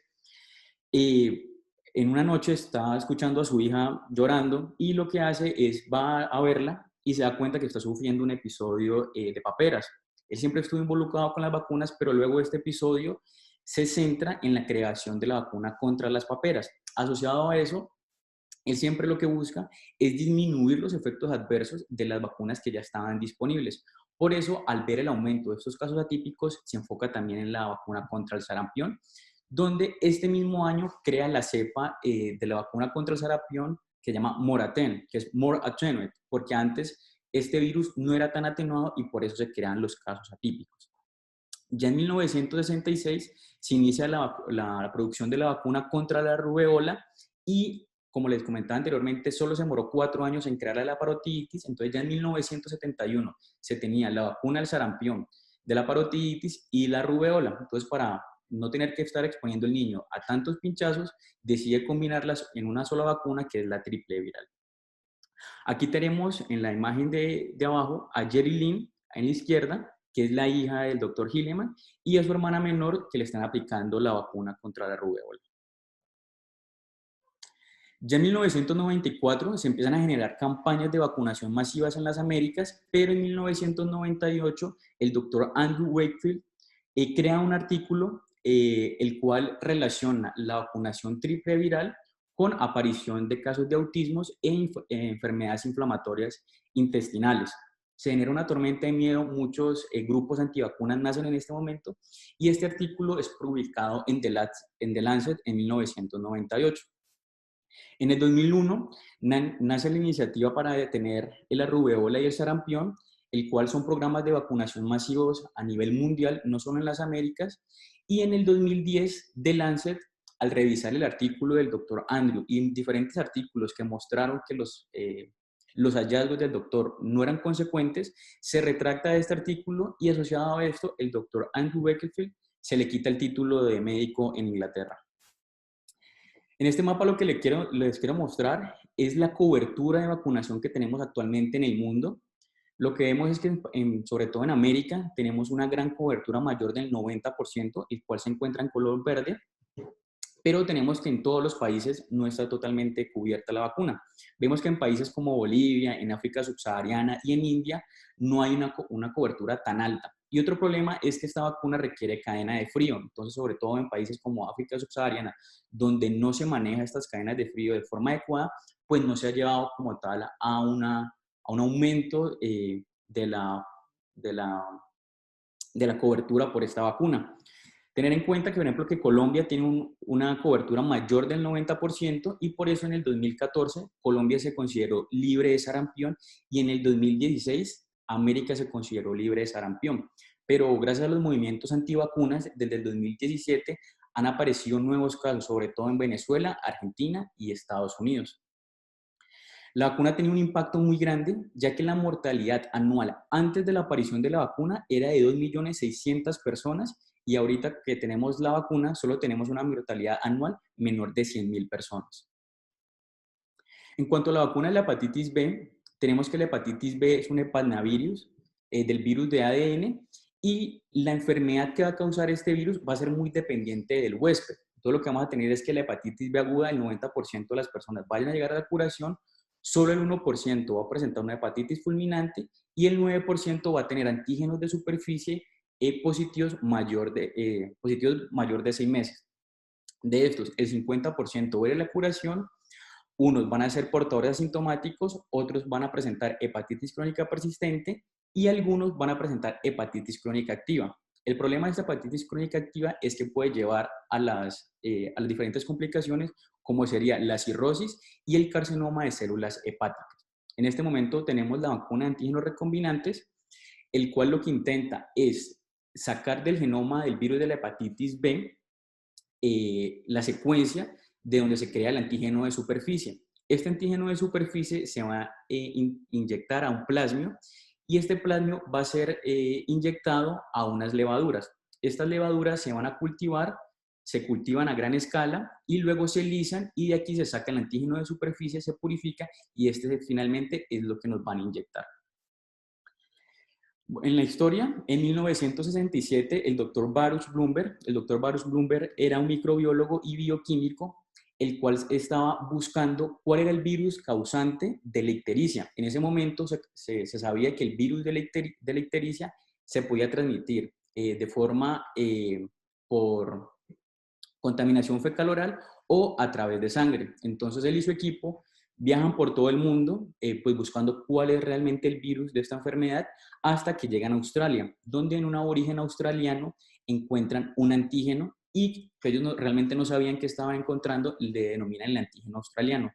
Speaker 1: en una noche está escuchando a su hija llorando y lo que hace es va a verla y se da cuenta que está sufriendo un episodio de paperas. Él siempre estuvo involucrado con las vacunas, pero luego este episodio se centra en la creación de la vacuna contra las paperas. Asociado a eso, él siempre lo que busca es disminuir los efectos adversos de las vacunas que ya estaban disponibles. Por eso, al ver el aumento de estos casos atípicos, se enfoca también en la vacuna contra el sarampión, donde este mismo año crea la cepa de la vacuna contra el sarampión que se llama Moraten, que es More Attenuate, porque antes este virus no era tan atenuado y por eso se crean los casos atípicos. Ya en 1966 se inicia la producción de la vacuna contra la rubeola y, como les comentaba anteriormente, solo se demoró 4 años en crear la parotiditis. Entonces ya en 1971 se tenía la vacuna del sarampión, de la parotiditis y la rubeola. Entonces, para no tener que estar exponiendo al niño a tantos pinchazos, decide combinarlas en una sola vacuna, que es la triple viral. Aquí tenemos en la imagen de abajo a Jerry Lynn en la izquierda, que es la hija del doctor Hilleman, y a su hermana menor, que le están aplicando la vacuna contra la rubeola. Ya en 1994 se empiezan a generar campañas de vacunación masivas en las Américas, pero en 1998 el doctor Andrew Wakefield crea un artículo el cual relaciona la vacunación triple viral con aparición de casos de autismos e enfermedades inflamatorias intestinales. Se genera una tormenta de miedo, muchos grupos antivacunas nacen en este momento, y este artículo es publicado en The Lancet en 1998. En el 2001 nace la iniciativa para detener la rubeola y el sarampión, el cual son programas de vacunación masivos a nivel mundial, no solo en las Américas. Y en el 2010, The Lancet, al revisar el artículo del doctor Andrew y diferentes artículos que mostraron que los hallazgos del doctor no eran consecuentes, se retracta de este artículo y, asociado a esto, el doctor Andrew Wakefield se le quita el título de médico en Inglaterra. En este mapa lo que les quiero mostrar es la cobertura de vacunación que tenemos actualmente en el mundo. Lo que vemos es que, sobre todo en América, tenemos una gran cobertura mayor del 90%, el cual se encuentra en color verde, pero tenemos que en todos los países no está totalmente cubierta la vacuna. Vemos que en países como Bolivia, en África subsahariana y en India no hay una cobertura tan alta. Y otro problema es que esta vacuna requiere cadena de frío. Entonces, sobre todo en países como África subsahariana, donde no se maneja estas cadenas de frío de forma adecuada, pues no se ha llevado como tal a un aumento de la cobertura por esta vacuna. Tener en cuenta que, por ejemplo, que Colombia tiene una cobertura mayor del 90% y por eso en el 2014 Colombia se consideró libre de sarampión y en el 2016 América se consideró libre de sarampión. Pero gracias a los movimientos antivacunas, desde el 2017 han aparecido nuevos casos, sobre todo en Venezuela, Argentina y Estados Unidos. La vacuna tenía un impacto muy grande, ya que la mortalidad anual antes de la aparición de la vacuna era de 2.600.000 personas y ahorita que tenemos la vacuna solo tenemos una mortalidad anual menor de 100.000 personas. En cuanto a la vacuna de la hepatitis B, tenemos que la hepatitis B es un hepatnavirus del virus de ADN y la enfermedad que va a causar este virus va a ser muy dependiente del huésped. Todo lo que vamos a tener es que la hepatitis B aguda, el 90% de las personas vayan a llegar a la curación, solo el 1% va a presentar una hepatitis fulminante y el 9% va a tener antígenos de superficie positivos mayor de 6 meses. De estos, el 50% va a ir a la curación, unos van a ser portadores asintomáticos, otros van a presentar hepatitis crónica persistente y algunos van a presentar hepatitis crónica activa. El problema de esta hepatitis crónica activa es que puede llevar a las diferentes complicaciones, como sería la cirrosis y el carcinoma de células hepáticas. En este momento tenemos la vacuna de antígenos recombinantes, el cual lo que intenta es sacar del genoma del virus de la hepatitis B la secuencia de donde se crea el antígeno de superficie. Este antígeno de superficie se va a inyectar a un plasmio y este plasmio va a ser inyectado a unas levaduras. Estas levaduras se van a cultivar, se cultivan a gran escala y luego se lisan y de aquí se saca el antígeno de superficie, se purifica y este finalmente es lo que nos van a inyectar. En la historia, en 1967, el doctor Baruch Blumberg era un microbiólogo y bioquímico, el cual estaba buscando cuál era el virus causante de la ictericia. En ese momento se sabía que el virus de la ictericia se podía transmitir de forma por contaminación fecal-oral o a través de sangre. Entonces él y su equipo viajan por todo el mundo pues buscando cuál es realmente el virus de esta enfermedad hasta que llegan a Australia, donde en un aborigen australiano encuentran un antígeno y que ellos realmente no sabían qué estaban encontrando, le denominan el antígeno australiano.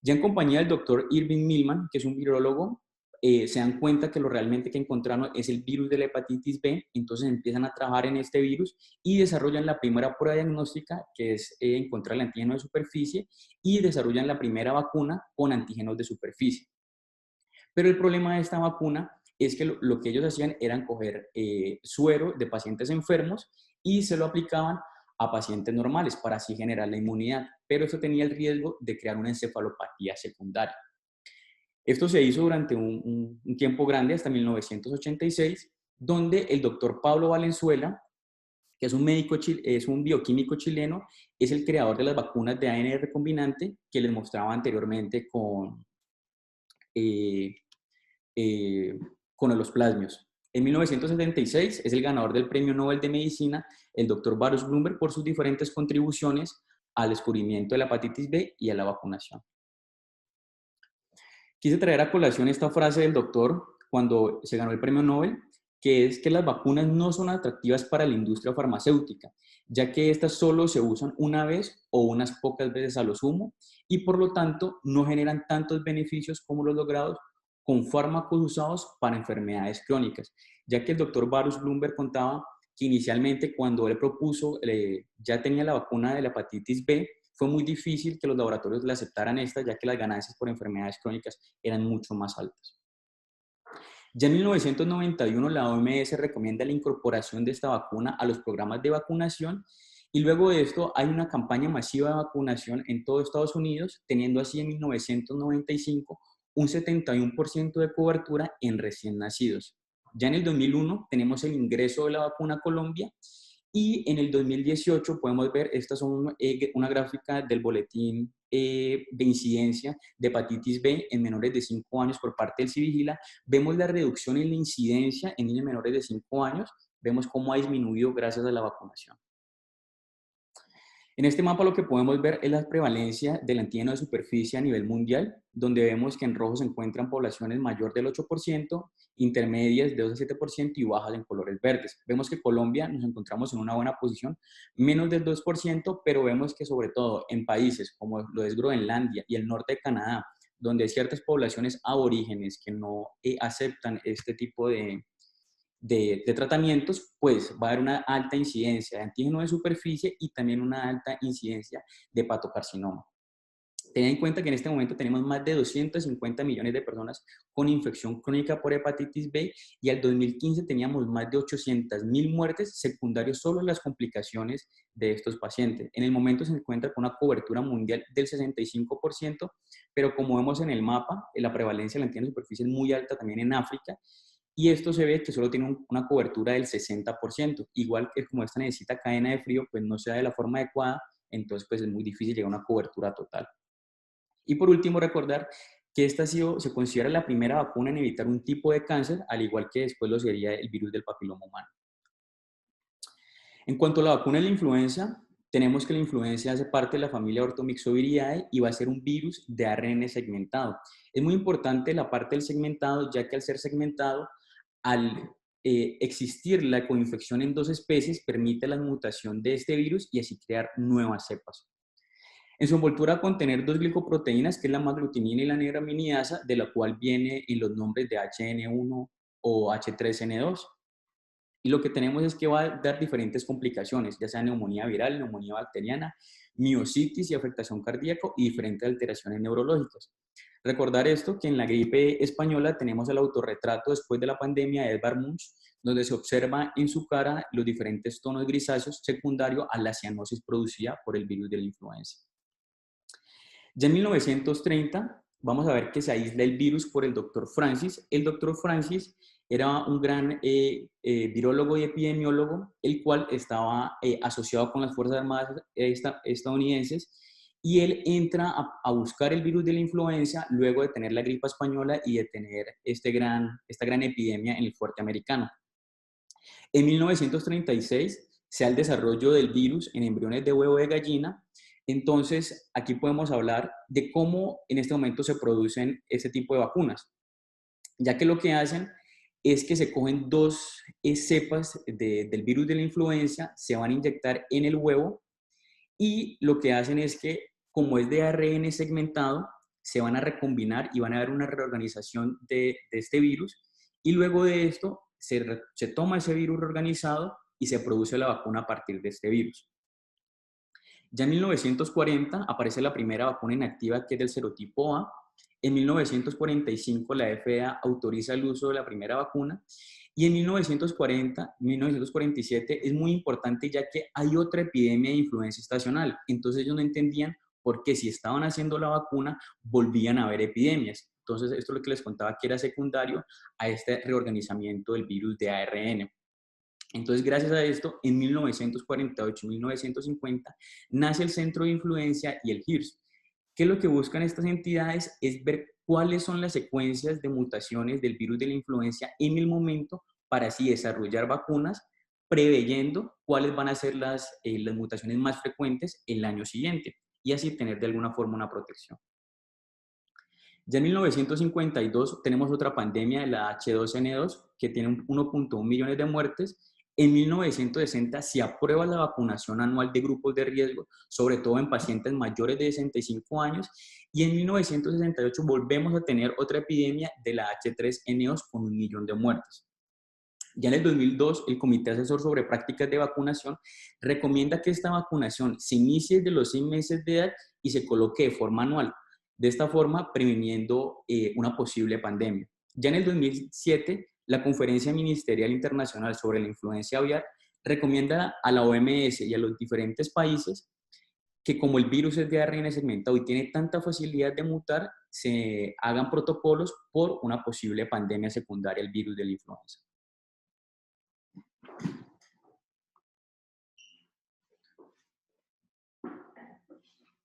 Speaker 1: Ya en compañía del doctor Irving Millman, que es un virólogo, se dan cuenta que lo realmente que encontraron es el virus de la hepatitis B, entonces empiezan a trabajar en este virus y desarrollan la primera prueba diagnóstica, que es encontrar el antígeno de superficie, y desarrollan la primera vacuna con antígenos de superficie. Pero el problema de esta vacuna es que lo que ellos hacían era coger suero de pacientes enfermos y se lo aplicaban a pacientes normales para así generar la inmunidad, pero eso tenía el riesgo de crear una encefalopatía secundaria. Esto se hizo durante un tiempo grande, hasta 1986, donde el doctor Pablo Valenzuela, que es un médico, es un bioquímico chileno, es el creador de las vacunas de ARN recombinante que les mostraba anteriormente con los plasmios. En 1976 es el ganador del Premio Nobel de Medicina, el doctor Baruch Blumberg, por sus diferentes contribuciones al descubrimiento de la hepatitis B y a la vacunación. Quise traer a colación esta frase del doctor cuando se ganó el premio Nobel, que es que las vacunas no son atractivas para la industria farmacéutica, ya que estas solo se usan una vez o unas pocas veces a lo sumo y por lo tanto no generan tantos beneficios como los logrados con fármacos usados para enfermedades crónicas, ya que el doctor Baruch Blumberg contaba que inicialmente cuando él propuso, ya tenía la vacuna de la hepatitis B, fue muy difícil que los laboratorios le aceptaran esta, ya que las ganancias por enfermedades crónicas eran mucho más altas. Ya en 1991 la OMS recomienda la incorporación de esta vacuna a los programas de vacunación y luego de esto hay una campaña masiva de vacunación en todo Estados Unidos, teniendo así en 1995 un 71% de cobertura en recién nacidos. Ya en el 2001 tenemos el ingreso de la vacuna a Colombia y en el 2018 podemos ver, estas son una gráfica del boletín de incidencia de hepatitis B en menores de 5 años por parte del Civigila. Vemos la reducción en la incidencia en niños menores de 5 años, vemos cómo ha disminuido gracias a la vacunación. En este mapa lo que podemos ver es la prevalencia del antígeno de superficie a nivel mundial, donde vemos que en rojo se encuentran poblaciones mayor del 8%, intermedias de 2 a 7% y bajas en colores verdes. Vemos que Colombia nos encontramos en una buena posición, menos del 2%, pero vemos que sobre todo en países como lo es Groenlandia y el norte de Canadá, donde hay ciertas poblaciones aborígenes que no aceptan este tipo de tratamientos, pues va a haber una alta incidencia de antígeno de superficie y también una alta incidencia de hepatocarcinoma. Ten en cuenta que en este momento tenemos más de 250 millones de personas con infección crónica por hepatitis B y al 2015 teníamos más de 800.000 muertes secundarias solo en las complicaciones de estos pacientes. En el momento se encuentra con una cobertura mundial del 65%, pero como vemos en el mapa, la prevalencia del antígeno de superficie es muy alta también en África. Y esto se ve que solo tiene una cobertura del 60%. Igual que como esta necesita cadena de frío, pues no se da de la forma adecuada, entonces pues es muy difícil llegar a una cobertura total. Y por último, recordar que esta se considera la primera vacuna en evitar un tipo de cáncer, al igual que después lo sería el virus del papiloma humano. En cuanto a la vacuna de la influenza, tenemos que la influenza hace parte de la familia Orthomyxoviridae y va a ser un virus de ARN segmentado. Es muy importante la parte del segmentado, ya que al ser segmentado, al existir la coinfección en 2 especies, permite la mutación de este virus y así crear nuevas cepas. En su envoltura a contener 2 glicoproteínas, que es la maglutinina y la neuraminidasa, de la cual viene en los nombres de HN1 o H3N2. Y lo que tenemos es que va a dar diferentes complicaciones, ya sea neumonía viral, neumonía bacteriana, miositis y afectación cardíaca y diferentes alteraciones neurológicas. Recordar esto, que en la gripe española tenemos el autorretrato después de la pandemia de Edvard Munch, donde se observa en su cara los diferentes tonos grisáceos secundarios a la cianosis producida por el virus de la influenza. Ya en 1930 vamos a ver que se aísla el virus por el doctor Francis. El doctor Francis era un gran virólogo y epidemiólogo, el cual estaba asociado con las Fuerzas Armadas estadounidenses, y él entra a buscar el virus de la influenza luego de tener la gripe española y de tener esta gran epidemia en el fuerte americano. En 1936 se da el desarrollo del virus en embriones de huevo de gallina. Entonces, aquí podemos hablar de cómo en este momento se producen este tipo de vacunas, ya que lo que hacen es que se cogen 2 cepas del virus de la influenza, se van a inyectar en el huevo y lo que hacen es que, como es de ARN segmentado, se van a recombinar y van a haber una reorganización de este virus, y luego de esto se toma ese virus reorganizado y se produce la vacuna a partir de este virus. Ya en 1940 aparece la primera vacuna inactiva, que es del serotipo A. En 1945 la FDA autoriza el uso de la primera vacuna, y en 1947 es muy importante, ya que hay otra epidemia de influenza estacional. Entonces ellos no entendían por qué, si estaban haciendo la vacuna, volvían a haber epidemias. Entonces esto es lo que les contaba, que era secundario a este reorganizamiento del virus de ARN. Entonces, gracias a esto, en 1948-1950 nace el Centro de Influencia y el HIRS. ¿Qué es lo que buscan estas entidades? Es ver cuáles son las secuencias de mutaciones del virus de la influencia en el momento, para así desarrollar vacunas, preveyendo cuáles van a ser las mutaciones más frecuentes el año siguiente, y así tener de alguna forma una protección. Ya en 1952 tenemos otra pandemia de la H2N2, que tiene 1.1 millones de muertes. En 1960 se aprueba la vacunación anual de grupos de riesgo, sobre todo en pacientes mayores de 65 años, y en 1968 volvemos a tener otra epidemia de la H3N2 con 1 millón de muertes. Ya en el 2002, el Comité Asesor sobre Prácticas de Vacunación recomienda que esta vacunación se inicie desde los 6 meses de edad y se coloque de forma anual, de esta forma previniendo una posible pandemia. Ya en el 2007, la Conferencia Ministerial Internacional sobre la Influencia Aviar recomienda a la OMS y a los diferentes países que, como el virus es de ARN segmentado y tiene tanta facilidad de mutar, se hagan protocolos por una posible pandemia secundaria al virus de la influenza.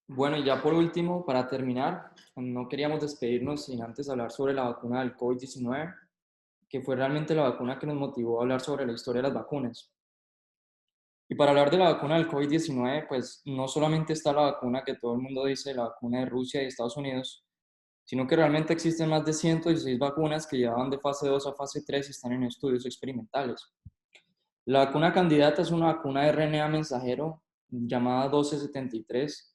Speaker 4: Bueno, y ya por último, para terminar, no queríamos despedirnos sin antes hablar sobre la vacuna del COVID-19, que fue realmente la vacuna que nos motivó a hablar sobre la historia de las vacunas. Y para hablar de la vacuna del COVID-19, pues no solamente está la vacuna que todo el mundo dice, la vacuna de Rusia y Estados Unidos, sino que realmente existen más de 116 vacunas que llevaban de fase 2 a fase 3 y están en estudios experimentales. La vacuna candidata es una vacuna de RNA mensajero llamada 1273,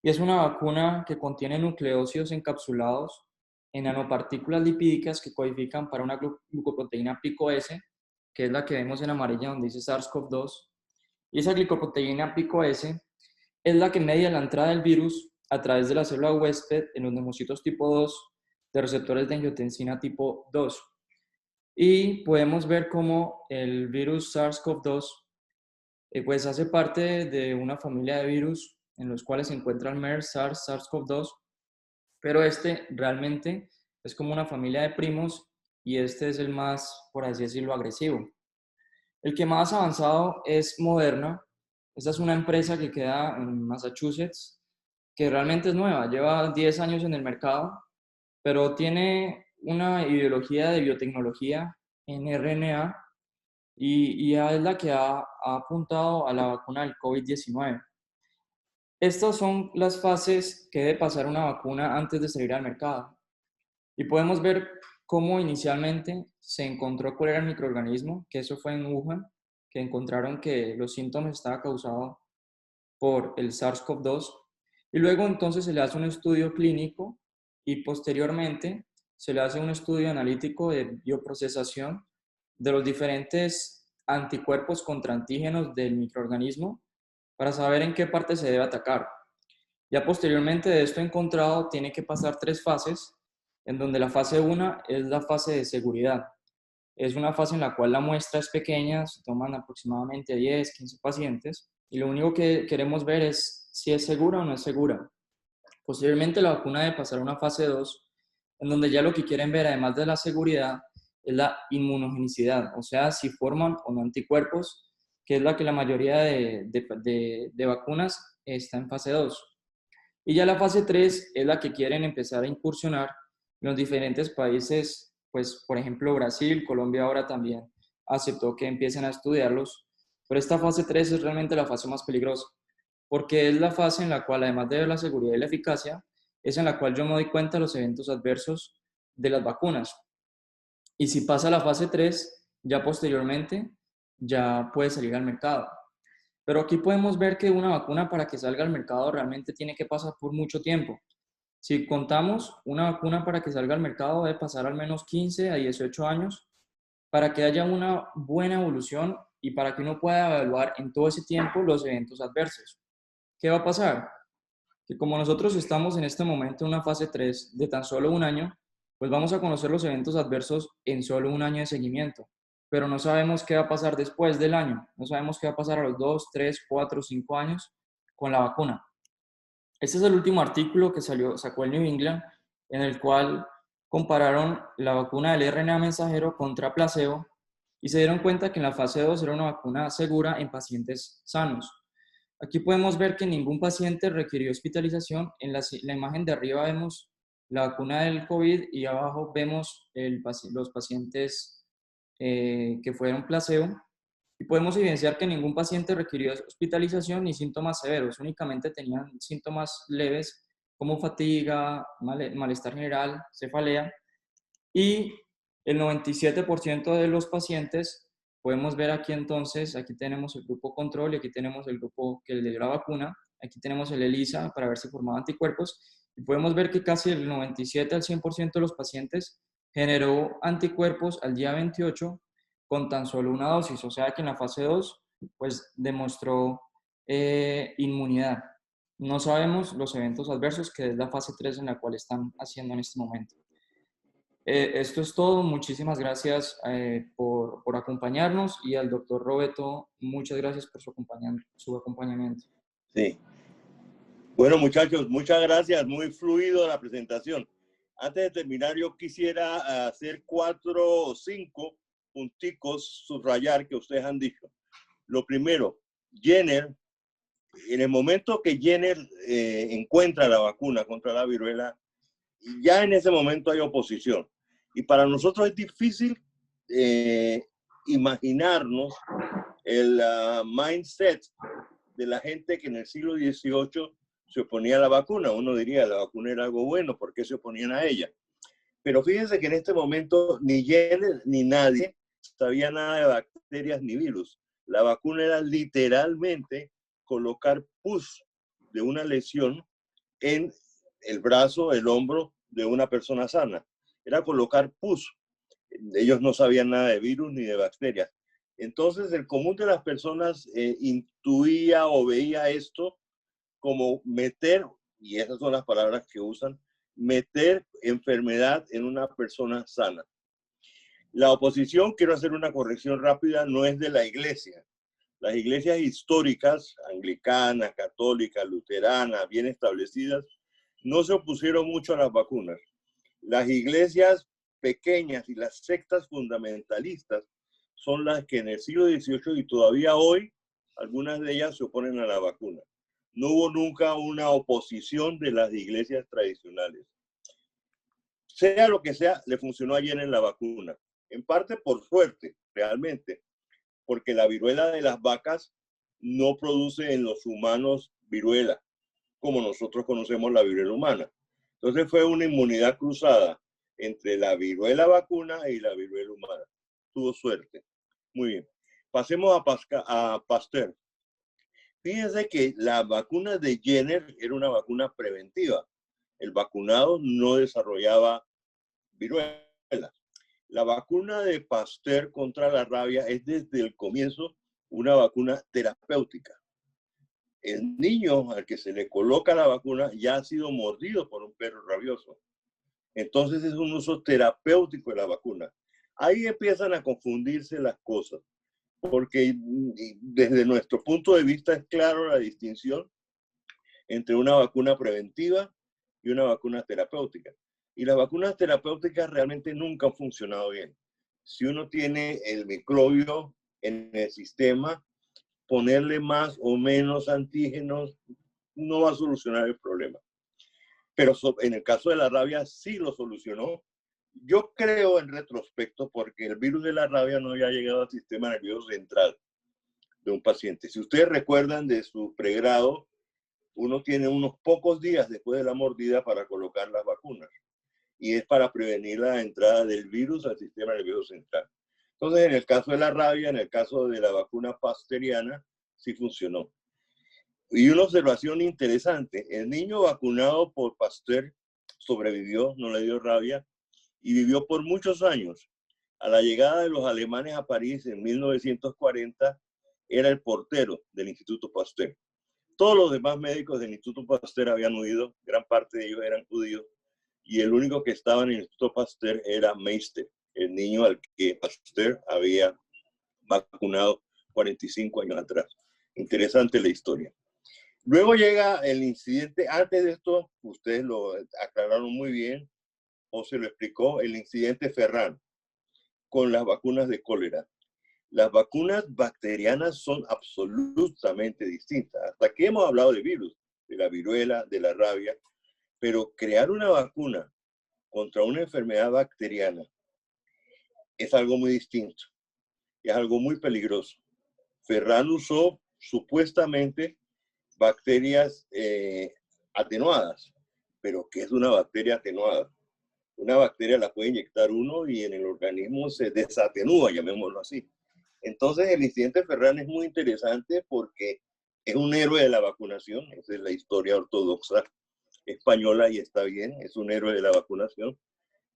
Speaker 4: y es una vacuna que contiene nucleócidos encapsulados en nanopartículas lipídicas que codifican para una glucoproteína pico S, que es la que vemos en amarilla donde dice SARS-CoV-2. Y esa glicoproteína pico S es la que media la entrada del virus a través de la célula huésped en los neumocitos tipo 2 de receptores de angiotensina tipo 2. Y podemos ver cómo el virus SARS-CoV-2 pues hace parte de una familia de virus en los cuales se encuentran MERS, SARS, SARS-CoV-2, pero este realmente es como una familia de primos, y este es el más, por así decirlo, agresivo. El que más avanzado es Moderna. Esta es una empresa que queda en Massachusetts, que realmente es nueva, lleva 10 años en el mercado, pero tiene una ideología de biotecnología en RNA, y es la que ha apuntado a la vacuna del COVID-19. Estas son las fases que debe pasar una vacuna antes de salir al mercado. Y podemos ver cómo inicialmente se encontró cuál era el microorganismo, que eso fue en Wuhan, que encontraron que los síntomas estaban causados por el SARS-CoV-2. Y luego entonces se le hace un estudio clínico, y posteriormente se le hace un estudio analítico de bioprocesación de los diferentes anticuerpos contra antígenos del microorganismo, para saber en qué parte se debe atacar. Ya posteriormente de esto encontrado, tiene que pasar 3 fases, en donde la fase 1 es la fase de seguridad. Es una fase en la cual la muestra es pequeña, se toman aproximadamente 10, 15 pacientes, y lo único que queremos ver es si es segura o no es segura. Posteriormente la vacuna debe pasar a una fase 2, en donde ya lo que quieren ver, además de la seguridad, es la inmunogenicidad, o sea, si forman o no anticuerpos, que es la que la mayoría de vacunas está en fase 2. Y ya la fase 3 es la que quieren empezar a incursionar en los diferentes países, pues por ejemplo Brasil, Colombia ahora también aceptó que empiecen a estudiarlos, pero esta fase 3 es realmente la fase más peligrosa, porque es la fase en la cual, además de ver la seguridad y la eficacia, es en la cual yo me doy cuenta de los eventos adversos de las vacunas. Y si pasa la fase 3, ya posteriormente ya puede salir al mercado. Pero aquí podemos ver que una vacuna, para que salga al mercado, realmente tiene que pasar por mucho tiempo. Si contamos, una vacuna para que salga al mercado debe pasar al menos 15 a 18 años para que haya una buena evolución y para que uno pueda evaluar en todo ese tiempo los eventos adversos. ¿Qué va a pasar? Que como nosotros estamos en este momento en una fase 3 de tan solo un año, pues vamos a conocer los eventos adversos en solo un año de seguimiento, pero no sabemos qué va a pasar después del año, no sabemos qué va a pasar a los 2, 3, 4, 5 años con la vacuna. Este es el último artículo que sacó el New England, en el cual compararon la vacuna del RNA mensajero contra placebo y se dieron cuenta que en la fase 2 era una vacuna segura en pacientes sanos. Aquí podemos ver que ningún paciente requirió hospitalización. En la imagen de arriba vemos la vacuna del COVID y abajo vemos los pacientes que fueron placebo. Y podemos evidenciar que ningún paciente requirió hospitalización ni síntomas severos, únicamente tenían síntomas leves como fatiga, malestar general, cefalea, y el 97% de los pacientes, podemos ver aquí entonces, aquí tenemos el grupo control y aquí tenemos el grupo que le dio la vacuna, aquí tenemos el ELISA para ver si formaba anticuerpos, y podemos ver que casi el 97 al 100% de los pacientes generó anticuerpos al día 28 con tan solo una dosis, o sea que en la fase 2 pues demostró inmunidad. No sabemos los eventos adversos, que es la fase 3 en la cual están haciendo en este momento. Esto es todo. Muchísimas gracias por acompañarnos, y al doctor Roberto, muchas gracias por su acompañamiento.
Speaker 3: Sí. Bueno, muchachos, muchas gracias. Muy fluido la presentación. Antes de terminar, yo quisiera hacer 4 o 5 punticos, subrayar que ustedes han dicho. Lo primero, Jenner, en el momento que Jenner encuentra la vacuna contra la viruela, ya en ese momento hay oposición. Y para nosotros es difícil imaginarnos el mindset de la gente que en el siglo XVIII se oponía a la vacuna. Uno diría, la vacuna era algo bueno, ¿por qué se oponían a ella? Pero fíjense que en este momento ni Jenner ni nadie sabía nada de bacterias ni virus. La vacuna era literalmente colocar pus de una lesión en el brazo, el hombro de una persona sana. Era colocar pus. Ellos no sabían nada de virus ni de bacterias. Entonces, el común de las personas intuía o veía esto como meter, y esas son las palabras que usan, meter enfermedad en una persona sana. La oposición, quiero hacer una corrección rápida, no es de la iglesia. Las iglesias históricas, anglicanas, católicas, luteranas, bien establecidas, no se opusieron mucho a las vacunas. Las iglesias pequeñas y las sectas fundamentalistas son las que en el siglo XVIII y todavía hoy, algunas de ellas se oponen a la vacuna. No hubo nunca una oposición de las iglesias tradicionales. Sea lo que sea, le funcionó ayer en la vacuna. En parte por suerte, realmente, porque la viruela de las vacas no produce en los humanos viruela, como nosotros conocemos la viruela humana. Entonces fue una inmunidad cruzada entre la viruela vacuna y la viruela humana. Tuvo suerte. Muy bien. Pasemos a Pasteur. Fíjense que la vacuna de Jenner era una vacuna preventiva. El vacunado no desarrollaba viruela. La vacuna de Pasteur contra la rabia es desde el comienzo una vacuna terapéutica. El niño al que se le coloca la vacuna ya ha sido mordido por un perro rabioso. Entonces es un uso terapéutico de la vacuna. Ahí empiezan a confundirse las cosas, porque desde nuestro punto de vista es claro la distinción entre una vacuna preventiva y una vacuna terapéutica. Y las vacunas terapéuticas realmente nunca han funcionado bien. Si uno tiene el microbio en el sistema, ponerle más o menos antígenos no va a solucionar el problema. Pero en el caso de la rabia sí lo solucionó. Yo creo en retrospecto porque el virus de la rabia no había llegado al sistema nervioso central de un paciente. Si ustedes recuerdan de su pregrado, uno tiene unos pocos días después de la mordida para colocar las vacunas. Y es para prevenir la entrada del virus al sistema nervioso central. Entonces, en el caso de la rabia, en el caso de la vacuna pasteuriana, sí funcionó. Y una observación interesante, el niño vacunado por Pasteur sobrevivió, no le dio rabia y vivió por muchos años. A la llegada de los alemanes a París en 1940, era el portero del Instituto Pasteur. Todos los demás médicos del Instituto Pasteur habían huido, gran parte de ellos eran judíos, y el único que estaba en el Instituto Pasteur era Meister, el niño al que Pasteur había vacunado 45 años atrás. Interesante la historia. Luego llega el incidente, antes de esto, ustedes lo aclararon muy bien, o se lo explicó, el incidente Ferran con las vacunas de cólera. Las vacunas bacterianas son absolutamente distintas. Hasta aquí hemos hablado de virus, de la viruela, de la rabia, pero crear una vacuna contra una enfermedad bacteriana es algo muy distinto, es algo muy peligroso. Ferran usó supuestamente bacterias atenuadas, pero ¿qué es una bacteria atenuada? Una bacteria la puede inyectar uno y en el organismo se desatenúa, llamémoslo así. Entonces el incidente Ferran es muy interesante porque es un héroe de la vacunación, esa es la historia ortodoxa española y está bien, es un héroe de la vacunación.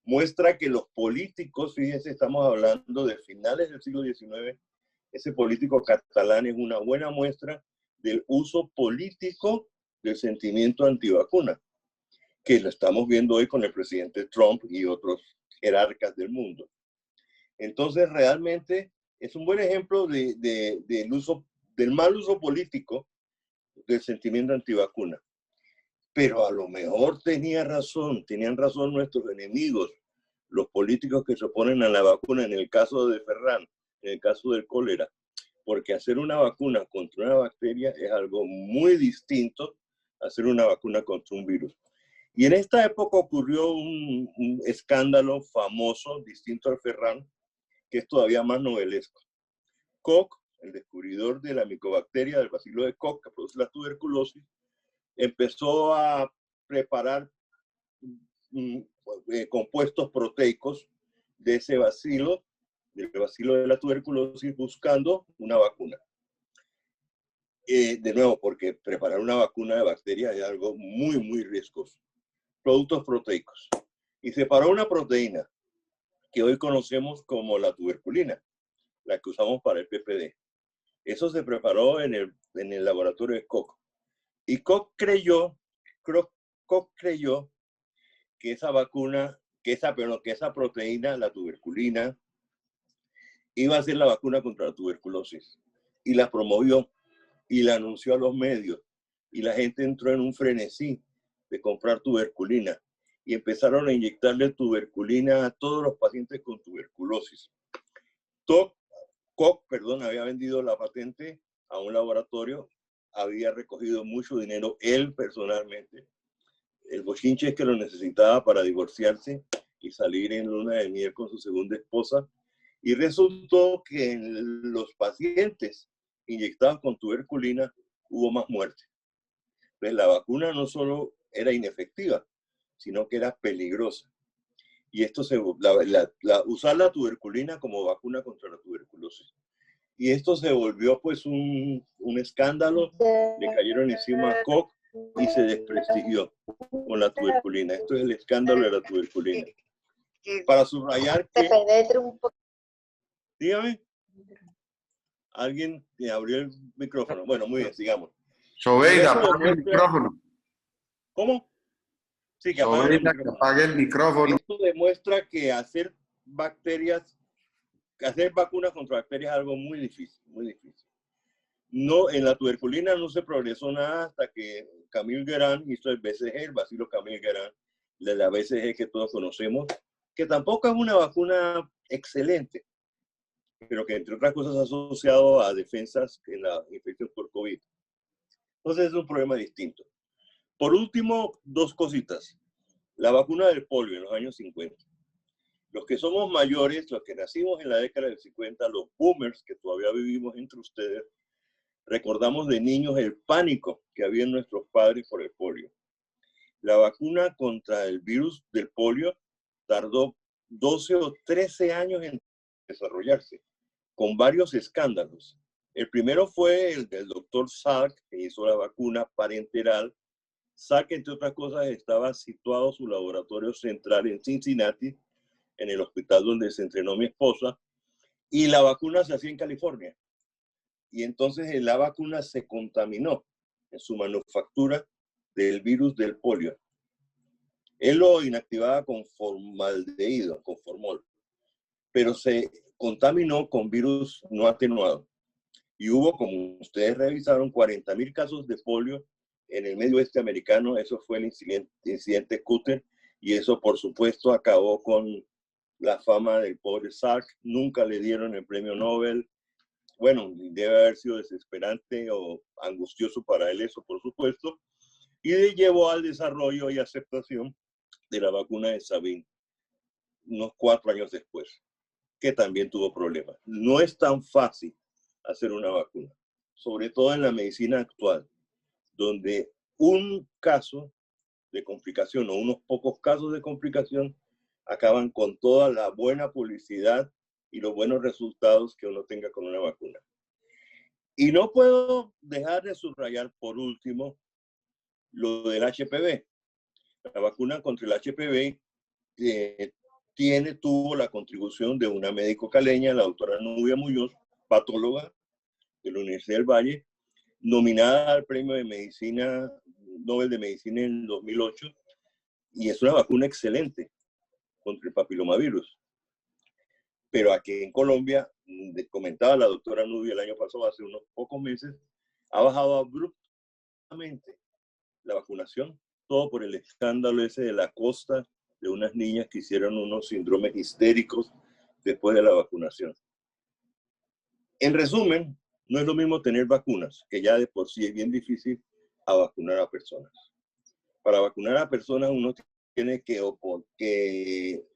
Speaker 3: Muestra que los políticos, fíjense, estamos hablando de finales del siglo XIX, ese político catalán es una buena muestra del uso político del sentimiento antivacuna, que lo estamos viendo hoy con el presidente Trump y otros jerarcas del mundo. Entonces, realmente es un buen ejemplo del mal uso político del sentimiento antivacuna. Pero a lo mejor tenían razón nuestros enemigos, los políticos que se oponen a la vacuna, en el caso de Ferran, en el caso del cólera, porque hacer una vacuna contra una bacteria es algo muy distinto a hacer una vacuna contra un virus. Y en esta época ocurrió un escándalo famoso, distinto al Ferran, que es todavía más novelesco. Koch, el descubridor de la micobacteria del bacilo de Koch, que produce la tuberculosis, empezó a preparar compuestos proteicos de ese bacilo, del bacilo de la tuberculosis, buscando una vacuna. De nuevo, porque preparar una vacuna de bacterias es algo muy, muy riesgoso. Productos proteicos. Y separó una proteína que hoy conocemos como la tuberculina, la que usamos para el PPD. Eso se preparó en el laboratorio de Koch. Y Koch creyó que esa vacuna, que esa proteína, la tuberculina, iba a ser la vacuna contra la tuberculosis. Y la promovió y la anunció a los medios. Y la gente entró en un frenesí de comprar tuberculina. Y empezaron a inyectarle tuberculina a todos los pacientes con tuberculosis. Koch, había vendido la patente a un laboratorio, había recogido mucho dinero él personalmente. El bochinche es que lo necesitaba para divorciarse y salir en luna de miel con su segunda esposa. Y resultó que en los pacientes inyectados con tuberculina hubo más muerte. Entonces la vacuna no solo era inefectiva, sino que era peligrosa. Y esto usar la tuberculina como vacuna contra la tuberculosis. Y esto se volvió pues un escándalo, le cayeron encima a Koch y se desprestigió con la tuberculina. Esto es el escándalo de la tuberculina. Para subrayar que... Dígame. Alguien te abrió el micrófono. Bueno, muy bien, sigamos.
Speaker 2: Sobeida, apague el micrófono.
Speaker 3: ¿Cómo? Sí, que
Speaker 2: apague el micrófono.
Speaker 3: Esto demuestra que hacer vacunas contra bacterias es algo muy difícil, muy difícil. No, en la tuberculina no se progresó nada hasta que Camille Guérin hizo el BCG, el bacilo Camille Guérin, de la BCG que todos conocemos, que tampoco es una vacuna excelente, pero que entre otras cosas asociado a defensas en la infección por COVID. Entonces es un problema distinto. Por último, dos cositas. La vacuna del polio en los años 50. Los que somos mayores, los que nacimos en la década del 50, los boomers que todavía vivimos entre ustedes, recordamos de niños el pánico que había en nuestros padres por el polio. La vacuna contra el virus del polio tardó 12 o 13 años en desarrollarse, con varios escándalos. El primero fue el del doctor Salk, que hizo la vacuna parenteral Salk, entre otras cosas, estaba situado su laboratorio central en Cincinnati, en el hospital donde se entrenó mi esposa, y la vacuna se hacía en California. Y entonces la vacuna se contaminó en su manufactura del virus del polio. Él lo inactivaba con formaldehído, con formol, pero se contaminó con virus no atenuado. Y hubo, como ustedes revisaron, 40.000 casos de polio en el medio oeste americano. Eso fue el incidente Cutter, y eso, por supuesto, acabó con la fama del pobre Salk. Nunca le dieron el premio Nobel. Bueno, debe haber sido desesperante o angustioso para él eso, por supuesto, y llevó al desarrollo y aceptación de la vacuna de Sabin unos 4 años después, que también tuvo problemas. No es tan fácil hacer una vacuna, sobre todo en la medicina actual, donde un caso de complicación o unos pocos casos de complicación acaban con toda la buena publicidad y los buenos resultados que uno tenga con una vacuna. Y no puedo dejar de subrayar, por último, lo del HPV. La vacuna contra el HPV tuvo la contribución de una médico caleña, la doctora Nubia Muñoz, patóloga de la Universidad del Valle, nominada al Premio de Medicina, Nobel de Medicina en 2008, y es una vacuna excelente contra el papilomavirus. Pero aquí en Colombia, comentaba la doctora Nubia el año pasado, hace unos pocos meses, ha bajado abruptamente la vacunación, todo por el escándalo ese de la costa, de unas niñas que hicieron unos síndromes histéricos después de la vacunación. En resumen, no es lo mismo tener vacunas, que ya de por sí es bien difícil, a vacunar a personas. Para vacunar a personas uno tiene que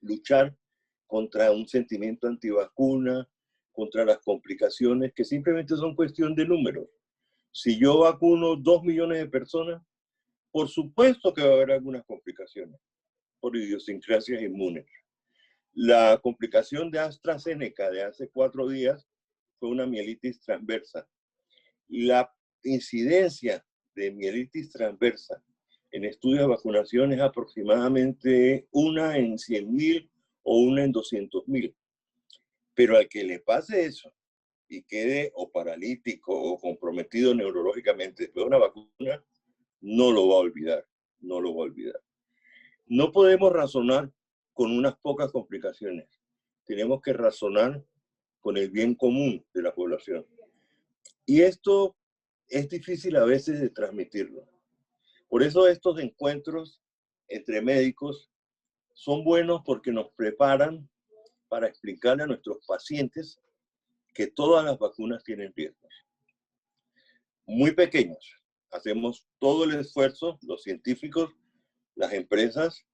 Speaker 3: luchar contra un sentimiento antivacuna, contra las complicaciones que simplemente son cuestión de números. Si yo vacuno 2 millones de personas, por supuesto que va a haber algunas complicaciones por idiosincrasias inmunes. La complicación de AstraZeneca de hace 4 días fue una mielitis transversa. La incidencia de mielitis transversa en estudios de vacunación es aproximadamente 1 en 100.000 o 1 en 200.000. Pero al que le pase eso y quede o paralítico o comprometido neurológicamente después de una vacuna, no lo va a olvidar, no lo va a olvidar. No podemos razonar con unas pocas complicaciones. Tenemos que razonar con el bien común de la población. Y esto es difícil a veces de transmitirlo. Por eso estos encuentros entre médicos son buenos, porque nos preparan para explicarle a nuestros pacientes que todas las vacunas tienen riesgos. Muy pequeños. Hacemos todo el esfuerzo, los científicos, las empresas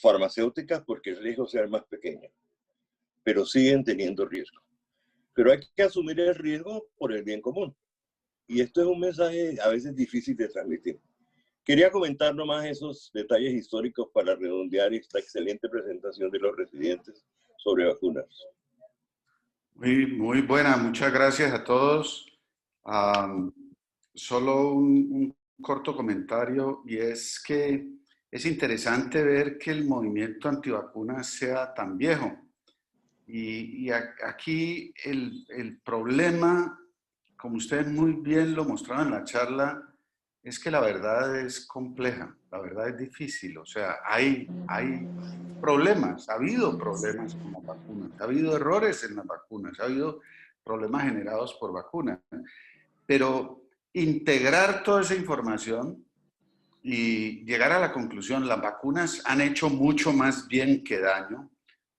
Speaker 3: farmacéuticas, porque el riesgo sea el más pequeño, pero siguen teniendo riesgo. Pero hay que asumir el riesgo por el bien común. Y esto es un mensaje a veces difícil de transmitir. Quería comentar nomás esos detalles históricos para redondear esta excelente presentación de los residentes sobre vacunas.
Speaker 2: Muy buena, muchas gracias a todos. Solo un corto comentario, y es que es interesante ver que el movimiento antivacunas sea tan viejo. Y aquí el problema, como ustedes muy bien lo mostraron en la charla, es que la verdad es compleja, la verdad es difícil. O sea, hay problemas, ha habido problemas con las vacunas, ha habido errores en las vacunas, ha habido problemas generados por vacunas. Pero integrar toda esa información y llegar a la conclusión, las vacunas han hecho mucho más bien que daño,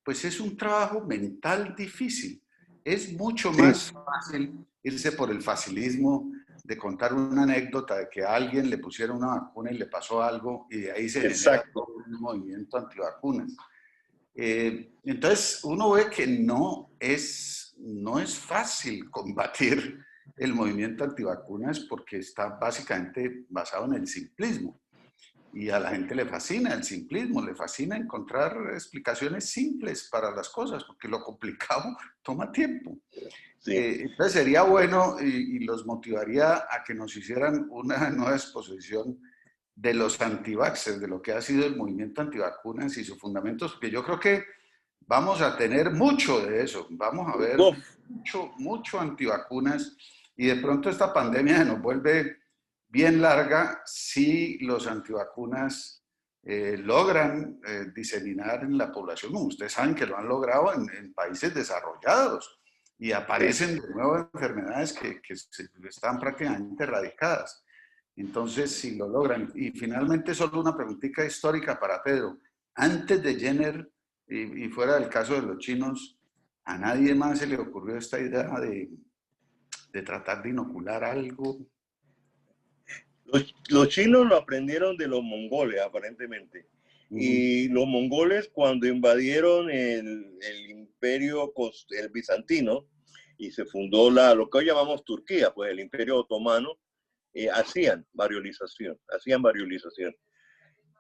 Speaker 2: pues es un trabajo mental difícil. Es mucho más fácil irse por el facilismo de contar una anécdota de que a alguien le pusieron una vacuna y le pasó algo, y de ahí se genera un movimiento antivacunas. Entonces uno ve que no es fácil combatir el movimiento antivacunas, porque está básicamente basado en el simplismo. Y a la gente le fascina el simplismo, le fascina encontrar explicaciones simples para las cosas, porque lo complicado toma tiempo. Sí. Entonces sería bueno, y los motivaría a que nos hicieran una nueva exposición de los antivaxxers, de lo que ha sido el movimiento antivacunas y sus fundamentos, porque yo creo que vamos a tener mucho de eso, vamos a ver mucho antivacunas y de pronto esta pandemia se nos vuelve bien larga si los antivacunas logran diseminar en la población. Ustedes saben que lo han logrado en países desarrollados y aparecen de nuevo enfermedades que están prácticamente erradicadas. Entonces, si lo logran. Y finalmente, solo una preguntita histórica para Pedro. Antes de Jenner, y fuera del caso de los chinos, ¿a nadie más se le ocurrió esta idea de tratar de inocular algo?
Speaker 3: Los chinos lo aprendieron de los mongoles, aparentemente. Y los mongoles, cuando invadieron el imperio, el bizantino, y se fundó lo que hoy llamamos Turquía, pues el imperio otomano, hacían variolización.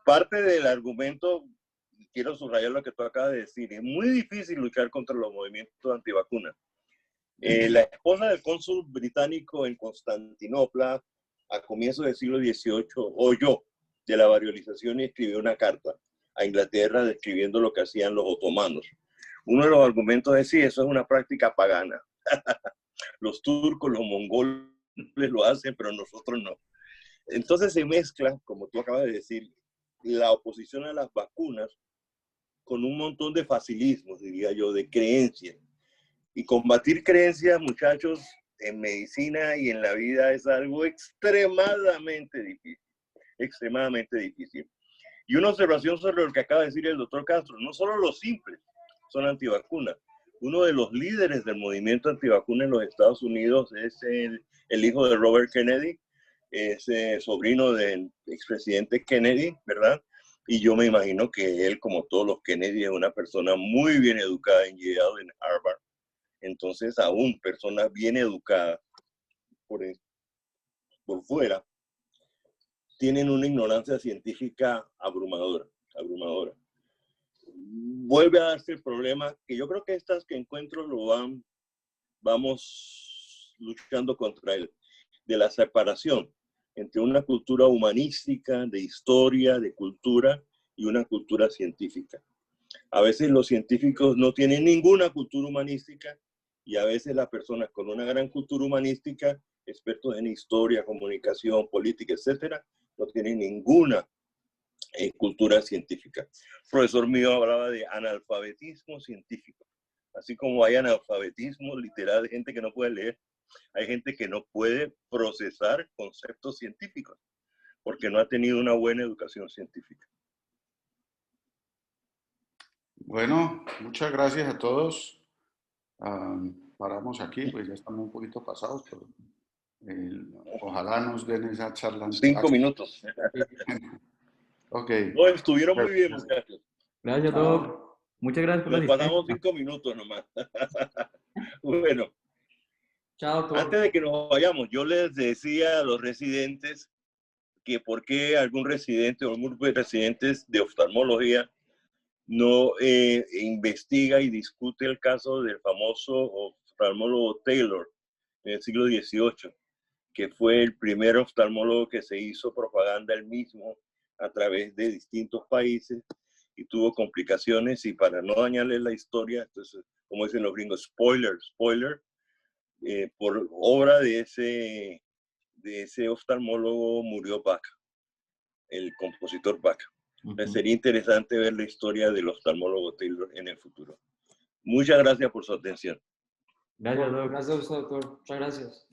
Speaker 3: Parte del argumento, quiero subrayar lo que tú acabas de decir, es muy difícil luchar contra los movimientos antivacunas. La esposa del cónsul británico en Constantinopla, a comienzos del siglo XVIII, oyó de la variolización y escribió una carta a Inglaterra describiendo lo que hacían los otomanos. Uno de los argumentos es, sí, eso es una práctica pagana. Los turcos, los mongoles lo hacen, pero nosotros no. Entonces se mezcla, como tú acabas de decir, la oposición a las vacunas con un montón de facilismos, diría yo, de creencias. Y combatir creencias, muchachos, en medicina y en la vida es algo extremadamente difícil. Y una observación sobre lo que acaba de decir el doctor Castro, no solo los simples son antivacunas. Uno de los líderes del movimiento antivacuna en los Estados Unidos es el hijo de Robert Kennedy, es sobrino del expresidente Kennedy, ¿verdad? Y yo me imagino que él, como todos los Kennedy, es una persona muy bien educada en Yale, en Harvard. Entonces, aún personas bien educadas por fuera tienen una ignorancia científica abrumadora. Vuelve a darse el problema que yo creo que estas que encuentro vamos luchando contra él, de la separación entre una cultura humanística, de historia, de cultura y una cultura científica. A veces los científicos no tienen ninguna cultura humanística y a veces las personas con una gran cultura humanística, expertos en historia, comunicación, política, etcétera, no tienen ninguna cultura científica. El profesor mío hablaba de analfabetismo científico. Así como hay analfabetismo literal de gente que no puede leer, hay gente que no puede procesar conceptos científicos porque no ha tenido una buena educación científica.
Speaker 2: Bueno, muchas gracias a todos. Paramos aquí, pues ya estamos un poquito pasados, pero ojalá nos den esa charla.
Speaker 3: 5 minutos.
Speaker 2: Ok.
Speaker 3: No, estuvieron muy bien, muchachos.
Speaker 1: Gracias, Doc. Muchas gracias por la
Speaker 3: Nos
Speaker 1: asistencia.
Speaker 3: pasamos 5 minutos nomás. Bueno.
Speaker 4: Chao, doctor.
Speaker 3: Antes de que nos vayamos, yo les decía a los residentes que por qué algún residente o un grupo de residentes de oftalmología no investiga y discute el caso del famoso oftalmólogo Taylor en el siglo XVIII, que fue el primer oftalmólogo que se hizo propaganda él mismo a través de distintos países y tuvo complicaciones, y para no dañarles la historia, entonces, como dicen los gringos, spoiler, por obra de ese oftalmólogo murió Bach, el compositor Bach. Sería interesante ver la historia del oftalmólogo Taylor en el futuro. Muchas gracias por su atención.
Speaker 1: Gracias, Doc.
Speaker 4: Gracias a usted, doctor. Muchas gracias.